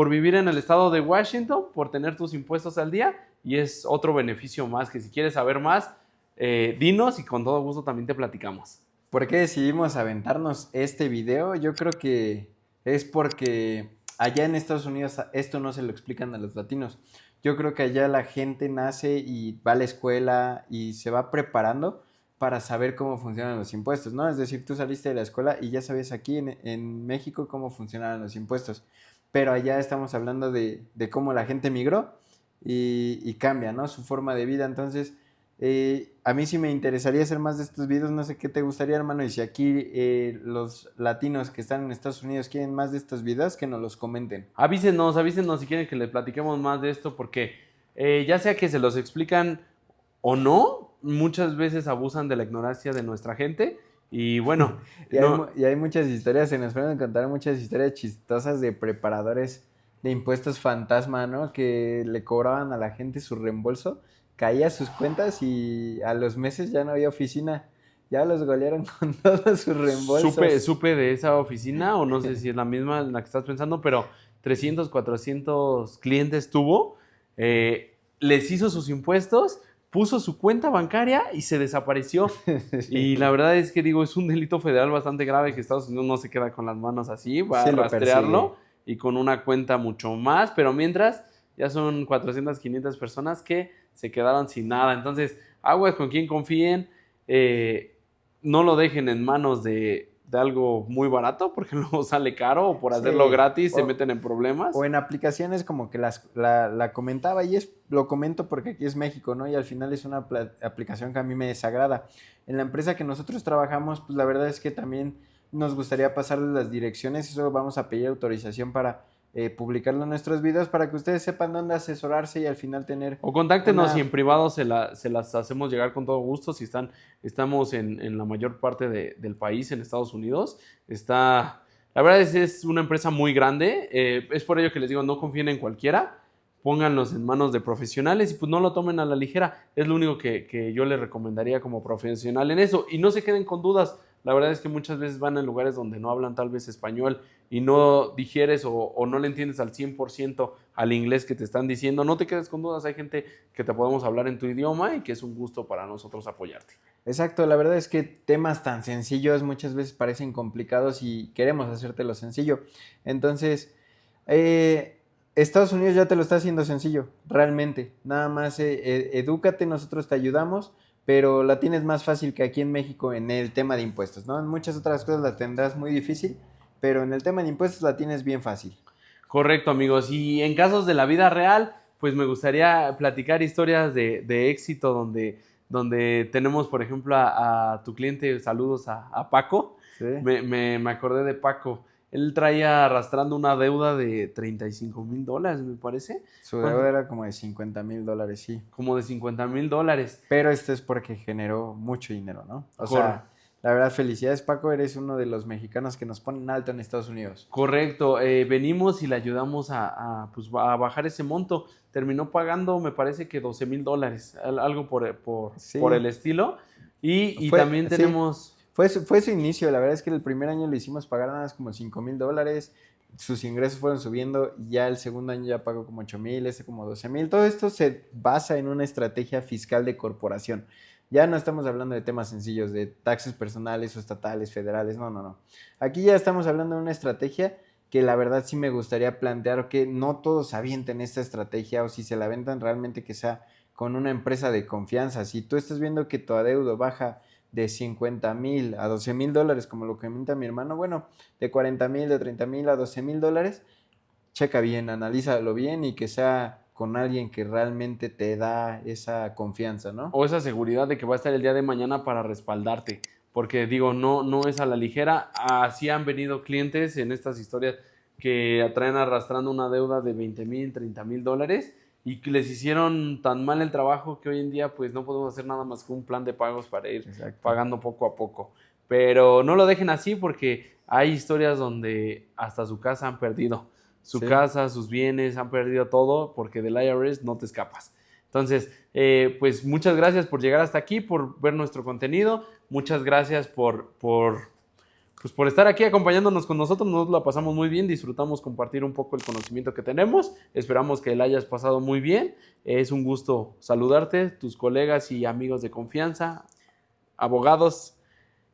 vivir en el estado de Washington, por tener tus impuestos al día. Y es otro beneficio más. Que si quieres saber más, dinos y con todo gusto también te platicamos. ¿Por qué decidimos aventarnos este video? Yo creo que es porque allá en Estados Unidos esto no se lo explican a los latinos. Yo creo que allá la gente nace y va a la escuela y se va preparando para saber cómo funcionan los impuestos, ¿no? Es decir, tú saliste de la escuela y ya sabes aquí en México cómo funcionan los impuestos, pero allá estamos hablando de cómo la gente migró y cambia, ¿no? Su forma de vida. Entonces, a mí sí me interesaría hacer más de estos videos, no sé qué te gustaría, hermano, y si aquí los latinos que están en Estados Unidos quieren más de estos videos, que nos los comenten. Avísenos si quieren que les platiquemos más de esto, porque ya sea que se los explican o no, muchas veces abusan de la ignorancia de nuestra gente. Y bueno, no, Y hay muchas historias, se nos pueden contar muchas historias chistosas de preparadores de impuestos fantasma, ¿no? Que le cobraban a la gente su reembolso, caía a sus cuentas y a los meses ya no había oficina, ya los golearon con todos sus reembolsos. supe de esa oficina, o no sé si es la misma en la que estás pensando, pero 300 400 clientes tuvo, les hizo sus impuestos, puso su cuenta bancaria y se desapareció. Y la verdad es que digo, es un delito federal bastante grave que Estados Unidos no se queda con las manos así, va a Sí lo persigue. rastrearlo y con una cuenta mucho más, pero mientras ya son 400, 500 personas que se quedaron sin nada. Entonces, aguas con quien confíen, no lo dejen en manos de algo muy barato porque luego sale caro o por hacerlo Sí, gratis se meten en o problemas. en aplicaciones como que la comentaba y lo comento porque aquí es México, ¿no? Y al final es una aplicación que a mí me desagrada. En la empresa que nosotros trabajamos, pues la verdad es que también nos gustaría pasarles las direcciones y eso vamos a pedir autorización para publicarlo en nuestros videos para que ustedes sepan dónde asesorarse y al final tener O contáctenos y en una... privado se las hacemos llegar con todo gusto. Si estamos en la mayor parte del país, en Estados Unidos. La verdad es una empresa muy grande. Es por ello que les digo, no confíen en cualquiera. Pónganlos en manos de profesionales y pues no lo tomen a la ligera. Es lo único que yo les recomendaría como profesional en eso. Y no se queden con dudas. La verdad es que muchas veces van a lugares donde no hablan tal vez español y no digieres o no le entiendes al 100% al inglés que te están diciendo. No te quedes con dudas. Hay gente que te podemos hablar en tu idioma y que es un gusto para nosotros apoyarte. Exacto, la verdad es que temas tan sencillos muchas veces parecen complicados y queremos hacértelo sencillo. Entonces... Estados Unidos ya te lo está haciendo sencillo, realmente. Nada más edúcate, nosotros te ayudamos, pero la tienes más fácil que aquí en México en el tema de impuestos, ¿no? En muchas otras cosas la tendrás muy difícil, pero en el tema de impuestos la tienes bien fácil. Correcto, amigos. Y en casos de la vida real, pues me gustaría platicar historias de éxito donde tenemos, por ejemplo, a tu cliente, saludos a Paco. Sí. Me acordé de Paco. Él traía arrastrando una deuda de $35,000, me parece. Su deuda era como de $50,000, sí. Como de $50,000. Pero esto es porque generó mucho dinero, ¿no? O Cor- sea, la verdad, felicidades, Paco, eres uno de los mexicanos que nos ponen alto en Estados Unidos. Correcto, venimos y le ayudamos pues, a bajar ese monto. Terminó pagando, me parece que $12,000, algo Sí. por el estilo. Y también Sí, tenemos... fue su inicio, la verdad es que el primer año le hicimos pagar nada más como $5,000, sus ingresos fueron subiendo, y ya el segundo año ya pagó como 8,000, este como 12,000. Todo esto se basa en una estrategia fiscal de corporación. Ya no estamos hablando de temas sencillos, de taxes personales o estatales, federales, no, no, no. Aquí ya estamos hablando de una estrategia que la verdad sí me gustaría plantear que no todos avienten esta estrategia, o si se la aventan realmente que sea con una empresa de confianza. Si tú estás viendo que tu adeudo baja de 50,000 a $12,000, como lo comenta mi hermano, bueno, de 40,000, de 30,000 a $12,000, checa bien, analízalo bien y que sea con alguien que realmente te da esa confianza, ¿no? O esa seguridad de que va a estar el día de mañana para respaldarte. Porque digo, no es a la ligera. Así han venido clientes en estas historias que traen arrastrando una deuda de $20,000, $30,000 y que les hicieron tan mal el trabajo que hoy en día pues no podemos hacer nada más que un plan de pagos para ir Exacto. pagando poco a poco. Pero no lo dejen así porque hay historias donde hasta su casa han perdido. Su Sí. casa, sus bienes, han perdido todo porque del IRS no te escapas. Entonces, pues muchas gracias por llegar hasta aquí, por ver nuestro contenido. Muchas gracias pues por estar aquí acompañándonos con nosotros. Nos la pasamos muy bien, disfrutamos compartir un poco el conocimiento que tenemos. Esperamos que la hayas pasado muy bien. Es un gusto saludarte, tus colegas y amigos de confianza, abogados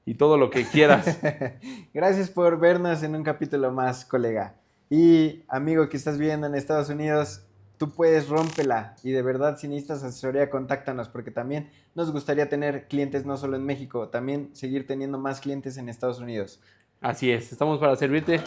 y todo lo que quieras. Gracias por vernos en un capítulo más, colega. Y amigo que estás viendo en Estados Unidos, tú puedes, rómpela. Y de verdad, si necesitas asesoría, contáctanos, porque también nos gustaría tener clientes no solo en México, también seguir teniendo más clientes en Estados Unidos. Así es, estamos para servirte.